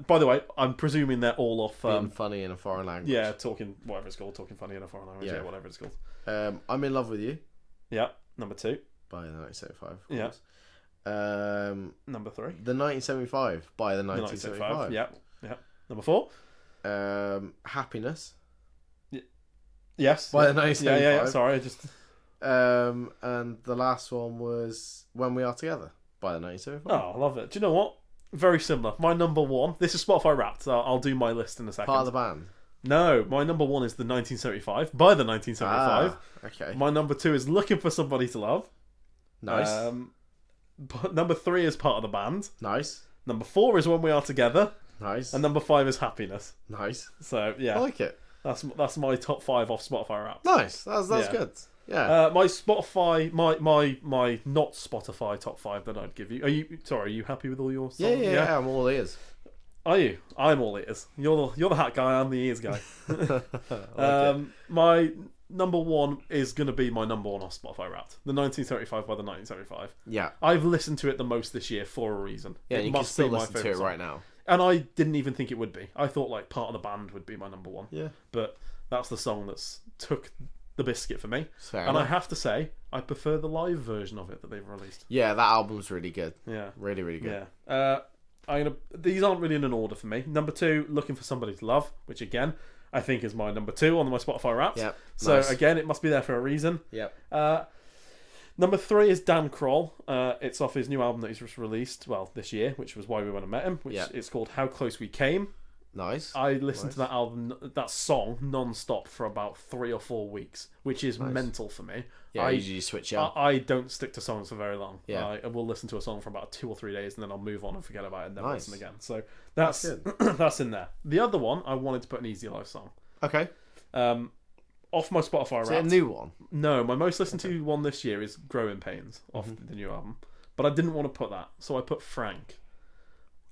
By the way, I'm presuming they're all off. Being Funny in a Foreign Language. Yeah, talking whatever it's called, talking funny in a foreign language. Yeah. Yeah, whatever it's called. I'm in Love with You Yeah, number 2. by the 1975. Of Yeah. course. Number 3. The 1975 by the The 1975. Yeah, yeah. Number 4. Happiness Yes. by yeah. the Yeah, 1975. yeah, yeah. Sorry, I just. And the last one was When We Are Together by the 1975. Oh, I love it. Do you know what? Very similar. My number 1. This is Spotify Wrapped. So I'll do my list in a second. Part of the band. No, my number 1 is the 1975 by the 1975. Okay. My number 2 is Looking for Somebody to Love. Nice. But number 3 is Part of the Band. Nice. Number 4 is When We Are Together. Nice. And number 5 is Happiness. Nice. So yeah, I like it. that's my top 5 off Spotify Wrapped. Nice. That's Yeah. good. Yeah. My Spotify, my not Spotify top 5 that I'd give you. Are you happy with all your songs? yeah. I'm all ears. Are you? I'm all ears. You're the hat guy. I'm the ears guy. I like it. My number 1 is gonna be my number 1 off Spotify Wrapped. The 1975 by the 1975. Yeah. I've listened to it the most this year for a reason. Yeah, It you can must still be my listen to favourite it song. right now. And I didn't even think it would be. I thought like Part of the Band would be my number 1. Yeah. But that's the song that's took the biscuit for me. Fair And I enough. have to say, I prefer the live version of it that they've released. Yeah, that album's really good. Yeah. Really, really good. Yeah. These aren't really in an order for me. Number 2, Looking for Somebody to Love, which again, I think is my number 2 on my Spotify Wrapped. Yep. So Nice. again, it must be there for a reason. Yep. Number 3 is Dan Kroll. It's off his new album that he's just released, well, this year, which was Why We Went and Met Him, which Yeah. it's called How Close We Came. Nice. I listened Nice. to that album, that song, non-stop for about 3 or 4 weeks, which is Nice. mental for me. Yeah, I usually switch out. I don't stick to songs for very long. Yeah. I will listen to a song for about 2 or 3 days and then I'll move on and forget about it and never Nice. listen again. So that's that's in there. The other one, I wanted to put an Easy Life song. Okay. Off my Spotify Is it a Wrapped. new one? No, my most listened to one this year is Growing Pains off the new album. But I didn't want to put that, so I put Frank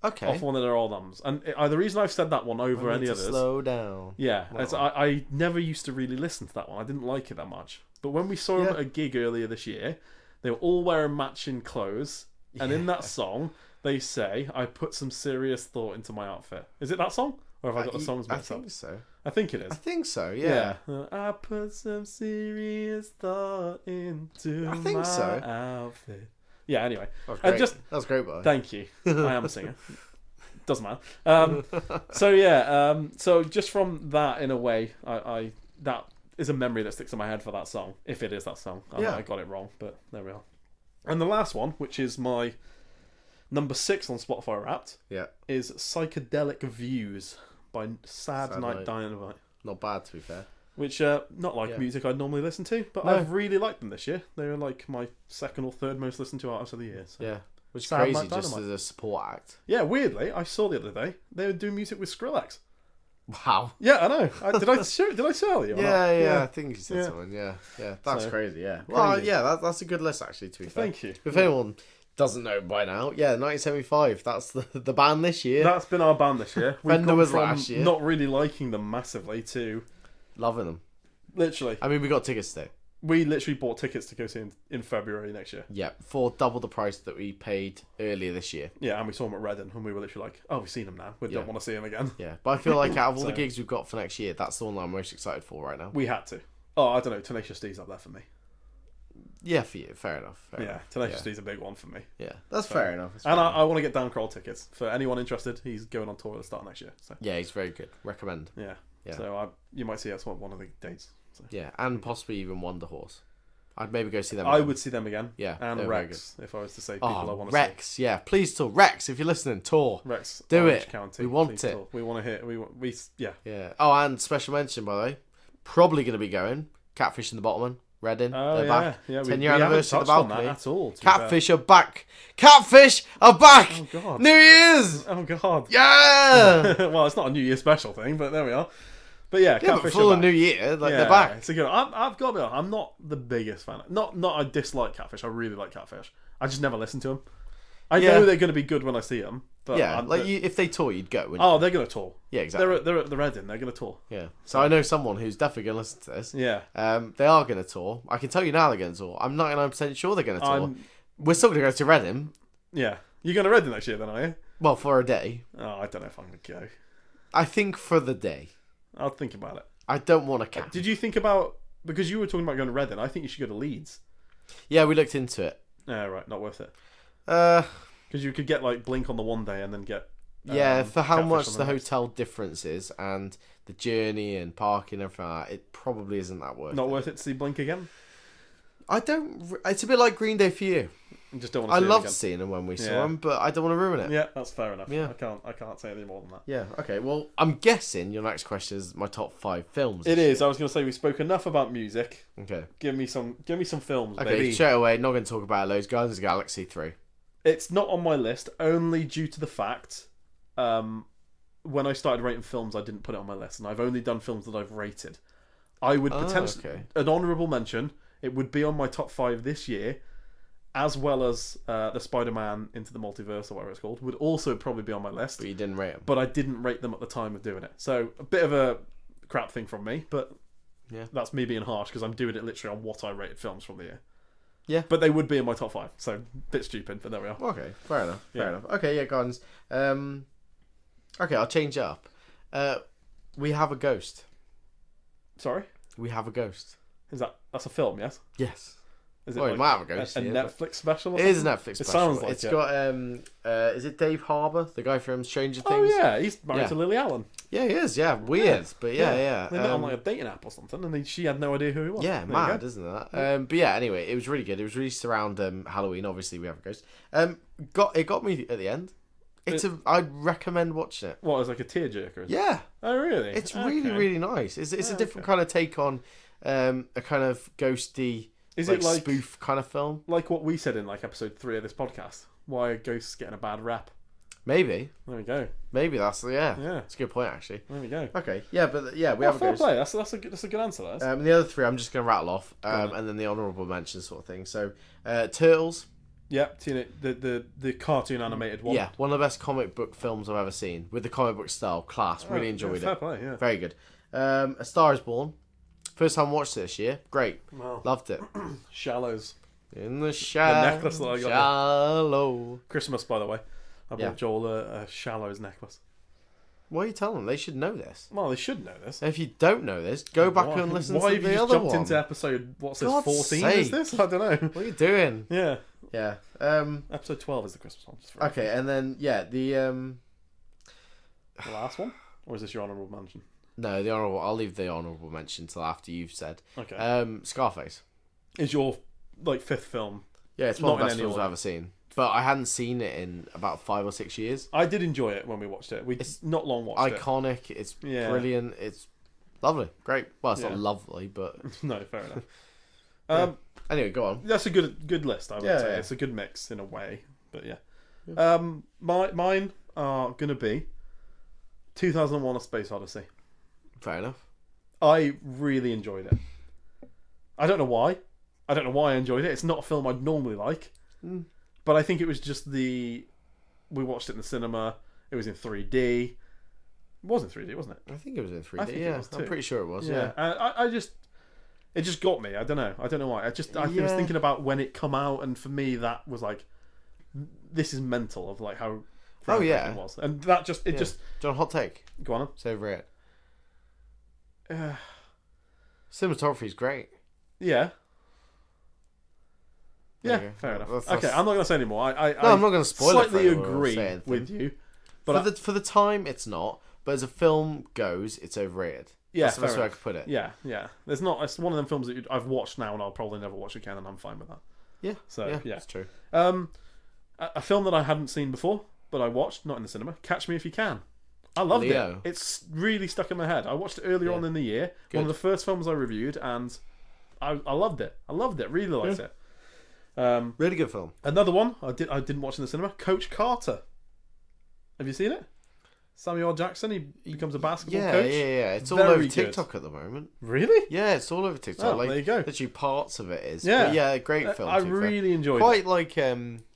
Okay. off one of their old albums. And the reason I've said that one over I need any to others... Slow down. Yeah, Wow. I never used to really listen to that one. I didn't like it that much. But when we saw them Yeah. at a gig earlier this year, they were all wearing matching clothes. And in that song, they say, I put some serious thought into my outfit. Is it that song? Or have I got the songs I mixed up? think so. I think it is. I think so. Yeah. I put some serious thought into I think my so. outfit. Yeah, anyway. That was And great. just That was great, by. thank you. I am a singer. Doesn't matter. So just from that, in a way, I that is a memory that sticks in my head for that song. If it is that song, Yeah. I got it wrong, but there we are. And the last one, which is my number 6 on Spotify Wrapped, Yeah. is Psychedelic Views by Sad Sad Night Night. Dynamite. Not bad, to be fair. Which not like Yeah. music I'd normally listen to, but No. I've really liked them this year. They were like my 2nd or 3rd most listened to artist of the year. So. Yeah. Which is Sad crazy, Night just Dynamite. as a support act. Yeah, weirdly, I saw the other day they were doing music with Skrillex. Wow. Yeah, I know. Did I tell you? or not? Yeah. I think you said Yeah. something. Yeah. That's So, crazy. Yeah. Well, crazy. yeah. That's a good list, actually. To be fair. Thank you. If anyone doesn't know by now, yeah, 1975. That's the band this year. That's been our band this year. We've Fender gone was from last year. not really liking them massively to Loving them. literally. I mean, we got tickets today. We literally bought tickets to go see him in February next year. Yeah, for double the price that we paid earlier this year. Yeah, and we saw him at Reading, and we were literally like, "Oh, we've seen him now. We don't want to see him again." Yeah, but I feel like out of all the So- gigs we've got for next year, that's the one that I'm most excited for right now. We had to. Oh, I don't know. Tenacious D's up there for me. Yeah, for you. Fair enough. Fair Yeah, enough. Tenacious D's a big one for me. Yeah, that's fair enough. That's And fair I want to get Dan Kroll tickets. For anyone interested, he's going on tour at the start of next year. So yeah, he's very good. Recommend. yeah. Yeah. So you might see us on one of the dates. So. Yeah, and possibly even Wonder Horse. I'd maybe go see them. I again. would see them again. Yeah, And they're very Rex, if I was to say people I Oh, want to Rex, yeah. Please tour. Rex, if you're listening, tour. see. Rex. Do Orange it. County, We want please it. talk. We want to hear. Yeah. Yeah. Oh, and special mention, by the way. Probably going to be going. Catfish in the Bottom, Reading. Oh They're yeah. back. Yeah. 10-year anniversary of the on balcony. that at all. to be fair. Catfish are back. Catfish are back. Oh god. New Year's. Oh god. Yeah. Well, it's not a New Year special thing, but there we are. But yeah, Yeah, but Catfish full are of back. New Year, like Yeah, they're back. It's a good. I've got to be honest, I'm not the biggest fan. Not I dislike Catfish. I really like Catfish. I just never listen to them. I Yeah. know they're going to be good when I see them. But Yeah, like if they tour, you'd go. Wouldn't oh, they're going to tour. you? Yeah, exactly. They're at the Reading. They're going to tour. Yeah. So I know someone who's definitely going to listen to this. Yeah. They are going to tour. I can tell you now they're going to tour. I'm 99% sure they're going to tour. I'm. We're still going to go to Reading. Yeah. You're going to Reading next year, then, are you? Well, for a day. Oh, I don't know if I'm going to go. I think for the day. I'll think about it. I don't want to camp. Did you think about because you were talking about going to Reading? I think you should go to Leeds. Yeah, we looked into it. Yeah, right. Not worth it. Uh, Because you could get like Blink on the one day and then get. yeah, for how Catfish much on the next. hotel difference is and the journey and parking and everything like that, it probably isn't that worth Not it. worth it to see Blink again. I don't. It's a bit like Green Day for you. You just don't want to I see them loved again. seeing them when we saw Yeah. them, but I don't want to ruin it. Yeah, that's fair enough. Yeah. I can't say anything more than that. Yeah. Okay. Well, I'm guessing your next question is my top 5 films. It this is. I was going to say we spoke enough about music. year. Okay. Give me some films, Okay. baby. Straight away, not going to talk about loads. Guardians of the Galaxy 3. It's not on my list only due to the fact when I started rating films, I didn't put it on my list, and I've only done films that I've rated. I would potentially okay. an honourable mention. It would be on my top 5 this year, as well as the Spider-Man Into the Multiverse or whatever it's called would also probably be on my list. But you didn't rate them. But I didn't rate them at the time of doing it, so a bit of a crap thing from me. But Yeah. that's me being harsh because I'm doing it literally on what I rated films from the year. Yeah. But they would be in my top 5, so a bit stupid, but there we are. Okay. Fair enough. Fair Yeah. enough. Okay. Yeah. Guardians. Okay. I'll change it up. We have a ghost. Sorry, We have a ghost. that's a film? Yes. Yes. Is Well, it might have a ghost. a yeah, Netflix special? Or It is a something? Netflix It special. sounds like it's it. got is it Dave Harbour, the guy from Stranger Oh Things? yeah, he's married Yeah. to Lily Allen. Yeah, he is. Yeah, weird, but yeah. They met on like a dating app or something, and she had no idea who he was. Yeah, There you mad, go. isn't that? But yeah, anyway, it was really good. It was released around Halloween. Obviously, we have a ghost. It got me at the end. I'd recommend watching it. What, is like a tearjerker? Is it? Yeah, Oh really? it's really Okay. really nice. It's a different okay. kind of take on a kind of ghosty, Is it like spoof kind of film? like what we said in like episode 3 of this podcast? Why are ghosts getting a bad rap? Maybe There we go. that's Yeah. That's a good point actually. There we go. Okay, yeah, but yeah, we Well, have a fair ghost. play. That's a good answer. That is. And the other 3 I'm just going to rattle off, on. and then the honourable mention sort of thing. So, Turtles. Yep, seen it. The cartoon animated one. Yeah, one of the best comic book films I've ever seen. With the comic book style, class. Really Yeah, enjoyed fair it. play. Yeah. Very good. A Star is Born. First time watched it this year. Great. Wow. Loved it. Shallows. In the shallow. necklace that I got. Shallow. Christmas, by the way. I bought Yeah. Joel a Shallows necklace. What are you telling them? They should know this. Well, they should know this. If you don't know this, go back Why- and listen Why to have you the just other jumped one. into episode, what's this, God's 14 sake. is this? I don't know. What are you doing? Yeah. Yeah. Episode 12 is the Christmas one. Just for Okay, and then, yeah, the the last one? Or is this your honourable mention? No, the honourable. I'll leave the honourable mention till after you've said. Okay. Scarface. Is your, like, 5th film? Yeah, it's one of Not the in best any films order. I've ever seen. But I hadn't seen it in about 5 or 6 years. I did enjoy it when we watched it. We It's not long watched Iconic. It's Yeah. brilliant. It's lovely. Great. Well, it's Yeah. not lovely, but it. No, fair enough. Yeah. Anyway, go on. That's a good list, I would say. Yeah. It's a good mix in a way. But yeah. Yeah. Mine are going to be 2001 A Space Odyssey. Fair enough. I really enjoyed it. I don't know why. I don't know why I enjoyed it. It's not a film I'd normally like. Mm. But I think it was just we watched it in the cinema. It was in 3D. It was in 3D, wasn't it? I think it was in 3D. I think it Yeah, was I'm too. pretty sure it was. Yeah. I just It just got me. I don't know why. I was thinking about when it come out, and for me that was like, this is mental of like how groundbreaking it was, and that just John, hot take. Go on. It's overrated. Cinematography is great. Yeah. Yeah, fair enough. Okay, I'm not going to say anymore. I'm not going to spoil it. Slightly agree with you, but for the time, it's not. But as a film goes, it's overrated. Yeah, that's the best way I could put it. Yeah. There's not. It's one of them films that I've watched now, and I'll probably never watch again, and I'm fine with that. Yeah. So yeah, that's true. A film that I hadn't seen before, but I watched, not in the cinema. Catch Me If You Can. I loved it. It's really stuck in my head. I watched it earlier on in the year. Good. One of the first films I reviewed, and I loved it. Really liked it. Really good film. Another one I didn't watch in the cinema. Coach Carter. Have you seen it? Samuel L. Jackson. He becomes a basketball coach. Yeah. It's all over TikTok at the moment. Really? Yeah, it's all over TikTok. Oh, there you go. Literally parts of it is. Yeah, but yeah, great film. I really enjoyed it. Quite like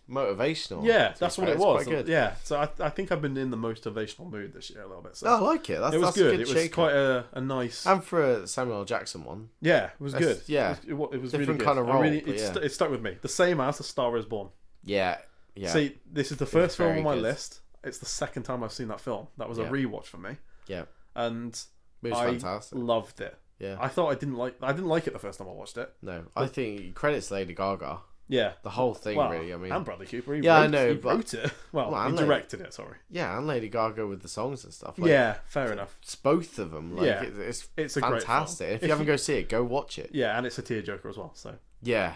motivational. Yeah, that's what it was. Quite good. Yeah, so I think I've been in the motivational mood this year a little bit. So I like it. It was that's good. A good it was quite a nice. And for a Samuel L. Jackson one. Yeah, it was good. Yeah, it was different really good. kind of role. It stuck with me. The same as A Star Is Born. Yeah. See, this is the first film on my list. It's the second time I've seen that film. That was a rewatch for me. Yeah. And it was fantastic. Loved it. Yeah. I thought I didn't like it the first time I watched it. No, I think credits Lady Gaga. Yeah. The whole thing, really. I mean, and Bradley Cooper. He wrote it. Well, he directed it. Sorry. Yeah, and Lady Gaga with the songs and stuff. Yeah, fair enough. It's both of them. Like, it's fantastic. If you haven't go see it, go watch it. Yeah, and it's a tearjerker as well. So. Yeah.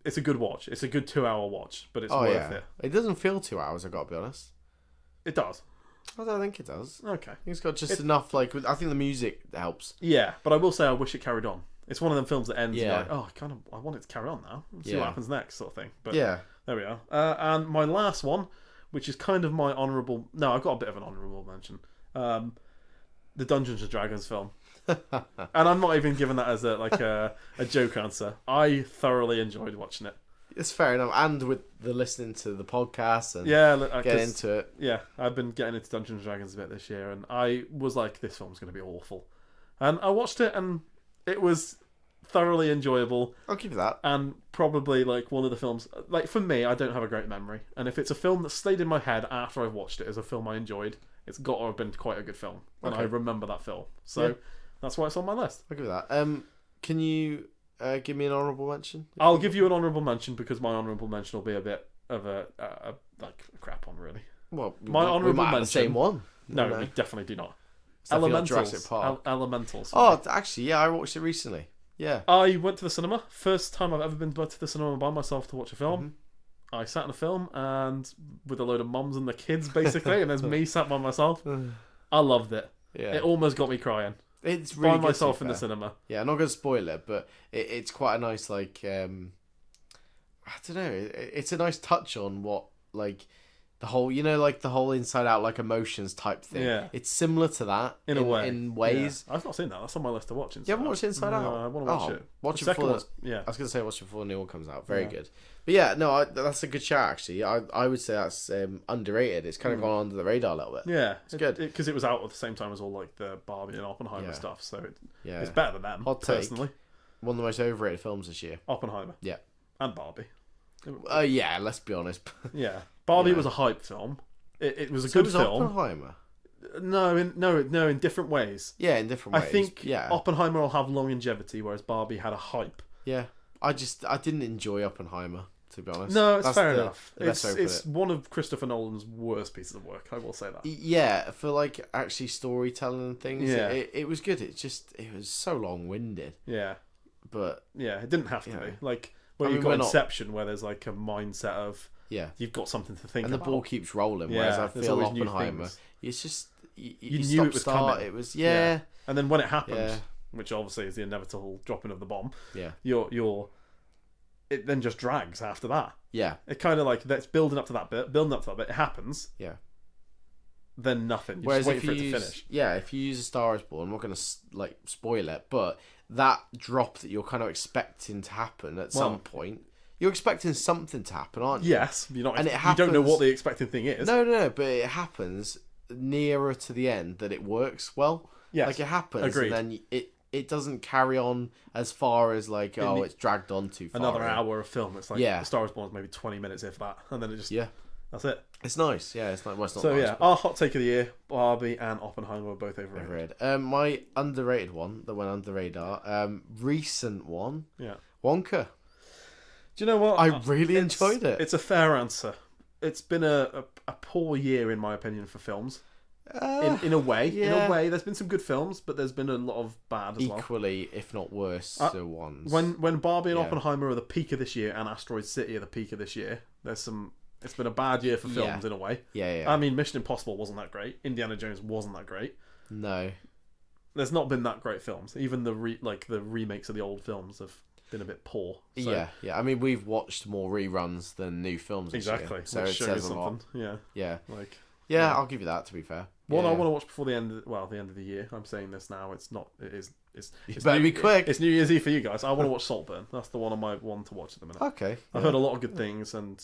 It's a good watch. It's a good 2-hour watch, but it's worth it. It doesn't feel 2 hours. I got to be honest. It does. I don't think it does. Okay. I think it's got just enough. Like, I think the music helps. Yeah, but I will say I wish it carried on. It's one of them films that ends like, I want it to carry on now. See what happens next, sort of thing. But there we are. And my last one, which is kind of my honourable. No, I've got a bit of an honourable mention. The Dungeons and Dragons film. And I'm not even giving that as a joke answer. I thoroughly enjoyed watching it. It's fair enough, and with the listening to the podcast and get into it. Yeah, I've been getting into Dungeons and Dragons a bit this year, and I was like, this film's going to be awful. And I watched it, and it was thoroughly enjoyable. I'll give you that. And probably like one of the films, like for me, I don't have a great memory, and if it's a film that stayed in my head after I've watched it as a film I enjoyed, it's got to have been quite a good film, and I remember that film. So that's why it's on my list. I'll give you that. Can you give me an honourable mention? I'll give you an honourable mention because my honourable mention will be a bit of a crap one, really. Well, my honourable mention. The same one. No, we definitely do not. Elementals. Elementals. Oh, actually, I watched it recently. Yeah. I went to the cinema. First time I've ever been to the cinema by myself to watch a film. Mm-hmm. I sat in a film and with a load of mums and the kids, basically, and there's me sat by myself. I loved it. Yeah. It almost got me crying. It's really by myself in the cinema. Yeah, I'm not going to spoil it, but it's quite a nice, like, I don't know, it's a nice touch on what, like, the whole, like the whole inside out, like, emotions type thing. Yeah. It's similar to that in a way. In ways. Yeah. I've not seen that. That's on my list to watch. You haven't watched Inside Out? I want to watch it. Watch it before. I was going to say watch it before the new one comes out. Very good. But yeah, no, that's a good shout, actually. I would say that's underrated. It's kind of gone under the radar a little bit. Yeah. It's good. Because it was out at the same time as all, like, the Barbie and Oppenheimer stuff. So it's better than them, personally. One of the most overrated films this year. Oppenheimer. Yeah. And Barbie. Yeah, let's be honest. Yeah. Barbie was a hype film. It was a good film. Oppenheimer? No, in different ways. Yeah, in different ways. I think Oppenheimer will have longevity, whereas Barbie had a hype. Yeah. I didn't enjoy Oppenheimer, to be honest. No, it's fair enough. It's one of Christopher Nolan's worst pieces of work, I will say that. Yeah, for like actually storytelling and things, it was good. It was so long-winded. Yeah. But yeah, it didn't have to be. Like, you've got Inception, where there's like a mindset of you've got something to think about. And the ball keeps rolling, whereas I feel Oppenheimer, it's just you knew it was coming. It was and then when it happened, which obviously is the inevitable dropping of the bomb, it then just drags after that. Yeah, it kind of like that's building up to that bit. It happens. Yeah. Then nothing. You Whereas just wait for it to finish. Yeah, if you use A Star Is Born, I'm not going to like spoil it, but that drop that you're kind of expecting to happen at some point. You're expecting something to happen, aren't you? Yes, you're not. And it happens, you don't know what the expected thing is. No, but it happens nearer to the end that it works well. Yes, like it happens, agreed. and then it doesn't carry on as far as like it's dragged on too far. Another hour of film. It's like Star Wars Born is maybe 20 minutes if that, and then it just that's it. It's nice. Yeah, it's not. Well, it's not so nice, our hot take of the year: Barbie and Oppenheimer were both overrated. My underrated one that went under the radar, recent one. Yeah. Wonka. Do you know what? I really enjoyed it. It's a fair answer. It's been a poor year in my opinion for films. In a way, there's been some good films, but there's been a lot of bad as well. Equally, if not worse, ones. When Barbie and Oppenheimer are the peak of this year, and Asteroid City are the peak of this year, it's been a bad year for films in a way. Yeah. I mean, Mission Impossible wasn't that great. Indiana Jones wasn't that great. No. There's not been that great films. Even the remakes of the old films have been a bit poor. So. Yeah. I mean, we've watched more reruns than new films this year, so it says a lot. Yeah. I'll give you that. To be fair, one I want to watch before the end of the year. I'm saying this now. It's not. It's better be quick. It's New Year's Eve for you guys. I want to watch Saltburn. That's the one on my one to watch at the minute. Okay. I've heard a lot of good things, and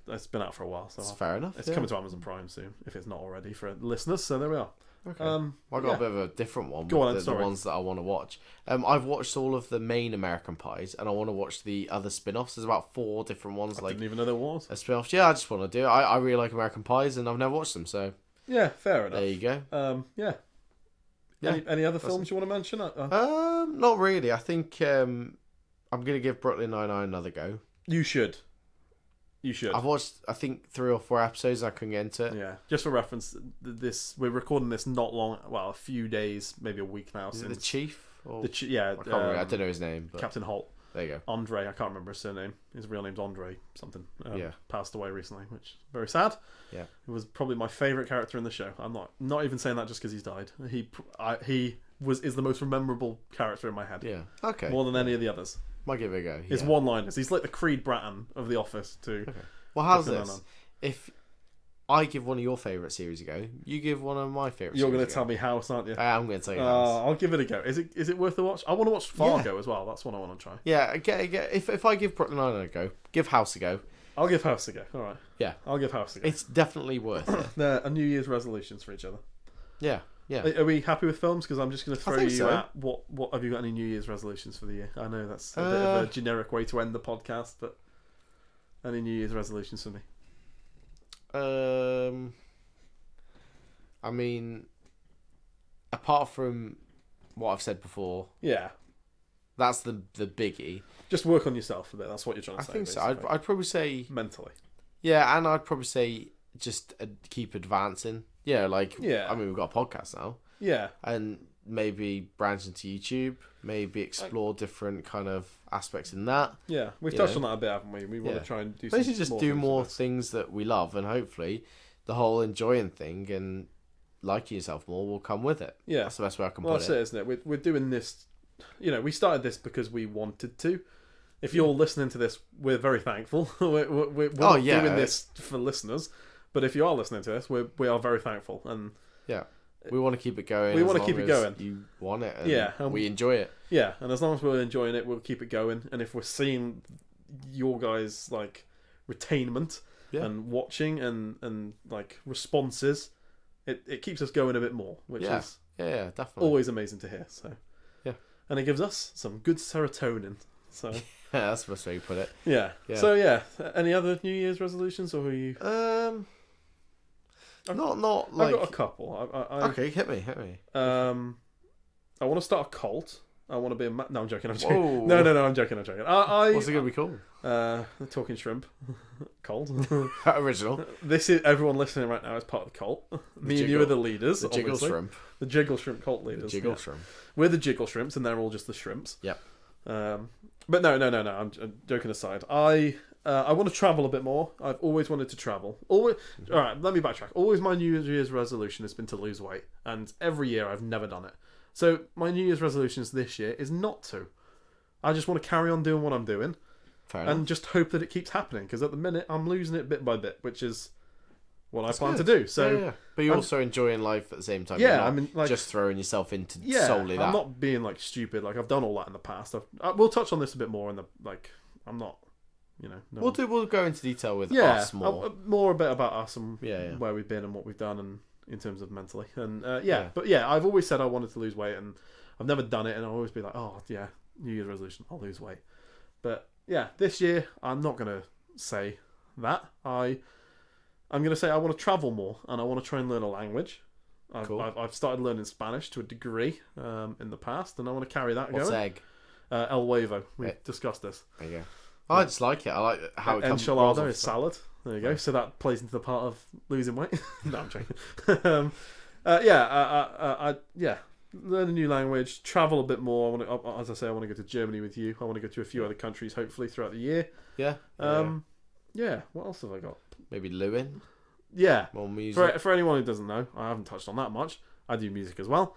it's been out for a while. So it's fair enough. It's coming to Amazon Prime soon, if it's not already for listeners. So there we are. Okay. I got a bit of a different one. Go on, the ones that I want to watch. I've watched all of the main American Pies, and I want to watch the other spin-offs. There's about 4 different ones. I didn't even know there was a spin-off. Yeah, I just want to do it. I really like American Pies, and I've never watched them. So yeah, fair enough. There you go. Any other films you want to mention? Not really. I think I'm gonna give Brooklyn Nine-Nine another go. You should. I've watched, I think, 3 or 4 episodes. I couldn't get into it. Yeah. Just for reference, we're recording this not long. Well, a few days, maybe a week now. Is it the Chief? Or... I can't remember. I don't know his name. But... Captain Holt. There you go. Andre. I can't remember his surname. His real name's Andre something. Passed away recently, which is very sad. Yeah. He was probably my favourite character in the show. I'm not even saying that just because he's died. He is the most memorable character in my head. Yeah. Okay. More than any of the others. Might give it a go. His one-liners. He's like the Creed Bratton of The Office too. Okay. Well, how's this? If I give one of your favourite series a go, you give one of my favourite. You're going to tell me House, aren't you? I'm going to tell you House. I'll give it a go. Is it worth a watch? I want to watch Fargo as well. That's what I want to try. Yeah, if I give Brooklyn Nine-Nine a go, give House a go. I'll give House a go. All right. Yeah, I'll give House a go. It's definitely worth it. They're a New Year's resolutions for each other. Yeah. Are we happy with films? Because I'm just going to throw you at what have you got any New Year's resolutions for the year? I know that's a bit of a generic way to end the podcast, but any New Year's resolutions for me? I mean, apart from what I've said before, that's the biggie. Just work on yourself a bit. That's what you're trying to say. I think so. I'd probably say mentally. Yeah, and I'd probably say just keep advancing. I mean, we've got a podcast now. Yeah, and maybe branch into YouTube. Maybe explore different kind of aspects in that. Yeah, we've touched on that a bit, haven't we? We want to try and do basically just do more things that we love, and hopefully the whole enjoying thing and liking yourself more will come with it. Yeah, that's the best way I can put it. That's it, isn't it? We're doing this. We started this because we wanted to. If you're listening to this, we're very thankful. we're not doing this for listeners, but if you are listening to this, we are very thankful, and we want to keep it going. We want to keep it going. You want it, and we enjoy it. Yeah, and as long as we're enjoying it, we'll keep it going. And if we're seeing your guys' retainment and watching and responses, it keeps us going a bit more, which is definitely always amazing to hear. So and it gives us some good serotonin. So that's the best way you put it. Yeah. So any other New Year's resolutions, or are you? Not like... I've got a couple. Okay, hit me. I want to start a cult. I want to be a... No, I'm joking. No, I'm joking. What's it going to be called? The Talking Shrimp cult. Original. This is... Everyone listening right now is part of the cult. Me and you are the leaders, The Jiggle Shrimp. The Jiggle Shrimp cult leaders. The Jiggle Shrimp. We're the Jiggle Shrimps, and they're all just the shrimps. Yep. But no. I'm joking aside. I want to travel a bit more. I've always wanted to travel. All right, let me backtrack. Always my New Year's resolution has been to lose weight, and every year I've never done it. So my New Year's resolutions this year is not to. I just want to carry on doing what I'm doing, and just hope that it keeps happening. Because at the minute I'm losing it bit by bit, which is what I plan to do. So, but you're also enjoying life at the same time. Yeah, I mean, just throwing yourself into solely that. I'm not being stupid. I've done all that in the past. We'll touch on this a bit more in the I'm not. We'll go into detail with us more. More a bit about us and where we've been and what we've done and in terms of mentally and but I've always said I wanted to lose weight, and I've never done it, and I'll always be like, oh yeah, New Year's resolution, I'll lose weight. But yeah, this year I'm not gonna say that. I'm gonna say I want to travel more, and I want to try and learn a language. Cool. I've started learning Spanish to a degree in the past, and I want to carry that What's going. egg? El huevo. We've discussed this. There you go. Oh, I just like it. I like how it comes. Enchilada is salad. There you go. So that plays into the part of losing weight. No, I'm joking. Yeah. Learn a new language, travel a bit more. As I say, I want to go to Germany with you. I want to go to a few other countries, hopefully throughout the year. Yeah. Yeah. What else have I got? Maybe Lewin. Yeah. More music. For anyone who doesn't know, I haven't touched on that much. I do music as well.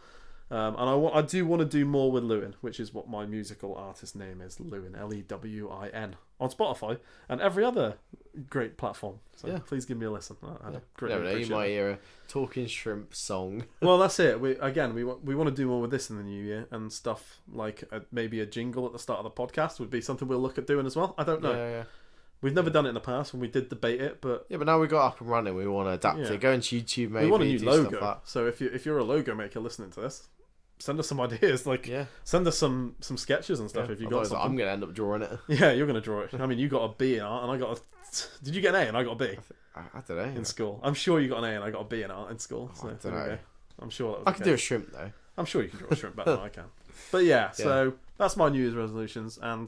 And I do want to do more with Lewin, which is what my musical artist name is, Lewin, Lewin, on Spotify and every other great platform. So please give me a listen. I'd greatly appreciate you might hear a Talking Shrimp song. Well, that's it. We want to do more with this in the new year, and stuff like maybe a jingle at the start of the podcast would be something we'll look at doing as well. I don't know. Yeah. We've never done it in the past when we did debate it, but now we got up and running. We want to adapt it. Go into YouTube, maybe. We want a new do logo. Stuff like so if you're a logo maker listening to this, send us some ideas. Send us some sketches and stuff if you got something. I'm gonna end up drawing it. Yeah, you're gonna draw it. I mean, you got a B in art, and I got a. Did you get an A and I got a B? I don't know. In school, I'm sure you got an A and I got a B in art in school. So I don't know. I'm sure that was I can do a shrimp though. I'm sure you can draw a shrimp better than I can. But yeah, so that's my New Year's resolutions, and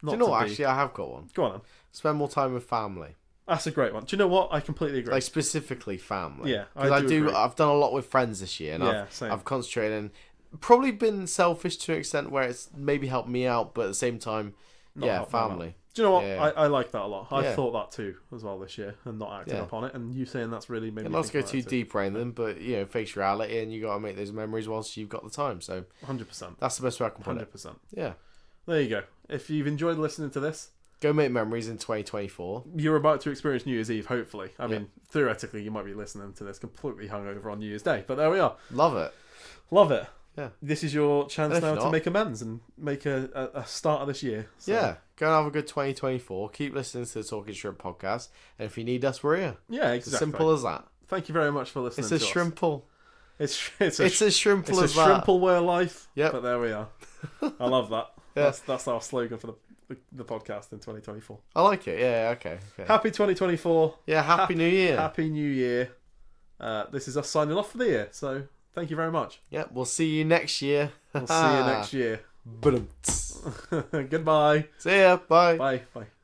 do you know what? Actually, I have got one. Go on then. Spend more time with family. That's a great one. Do you know what? I completely agree. Like specifically family. Yeah, because I do. I've done a lot with friends this year, and I've concentrated and probably been selfish to an extent where it's maybe helped me out, but at the same time, family. Do you know what? I like that a lot. I thought that too as well this year, and not acting upon it. And you saying that's really made me. Not to go too deep in them, but face reality, and you got to make those memories whilst you've got the time. So 100%. That's the best way I can put it. 100%. Yeah. There you go. If you've enjoyed listening to this, go make memories in 2024. You're about to experience New Year's Eve, hopefully. I mean, theoretically, you might be listening to this completely hungover on New Year's Day, but there we are. Love it. Love it. Yeah. This is your chance now to make amends and make a start of this year. So. Yeah. Go and have a good 2024. Keep listening to the Talking Shrimp podcast. And if you need us, we're here. Yeah, exactly. It's as simple as that. Thank you very much for listening to us. It's as shrimple. It's as shrimple as that. It's a shrimple way of life. Yep. But there we are. I love that. Yeah. That's our slogan for the podcast in 2024. I like it. Yeah, okay. Happy 2024. Yeah, happy New Year. Happy New Year. This is us signing off for the year. So thank you very much. Yeah, we'll see you next year. We'll see you next year. Goodbye. See ya. Bye. Bye. Bye.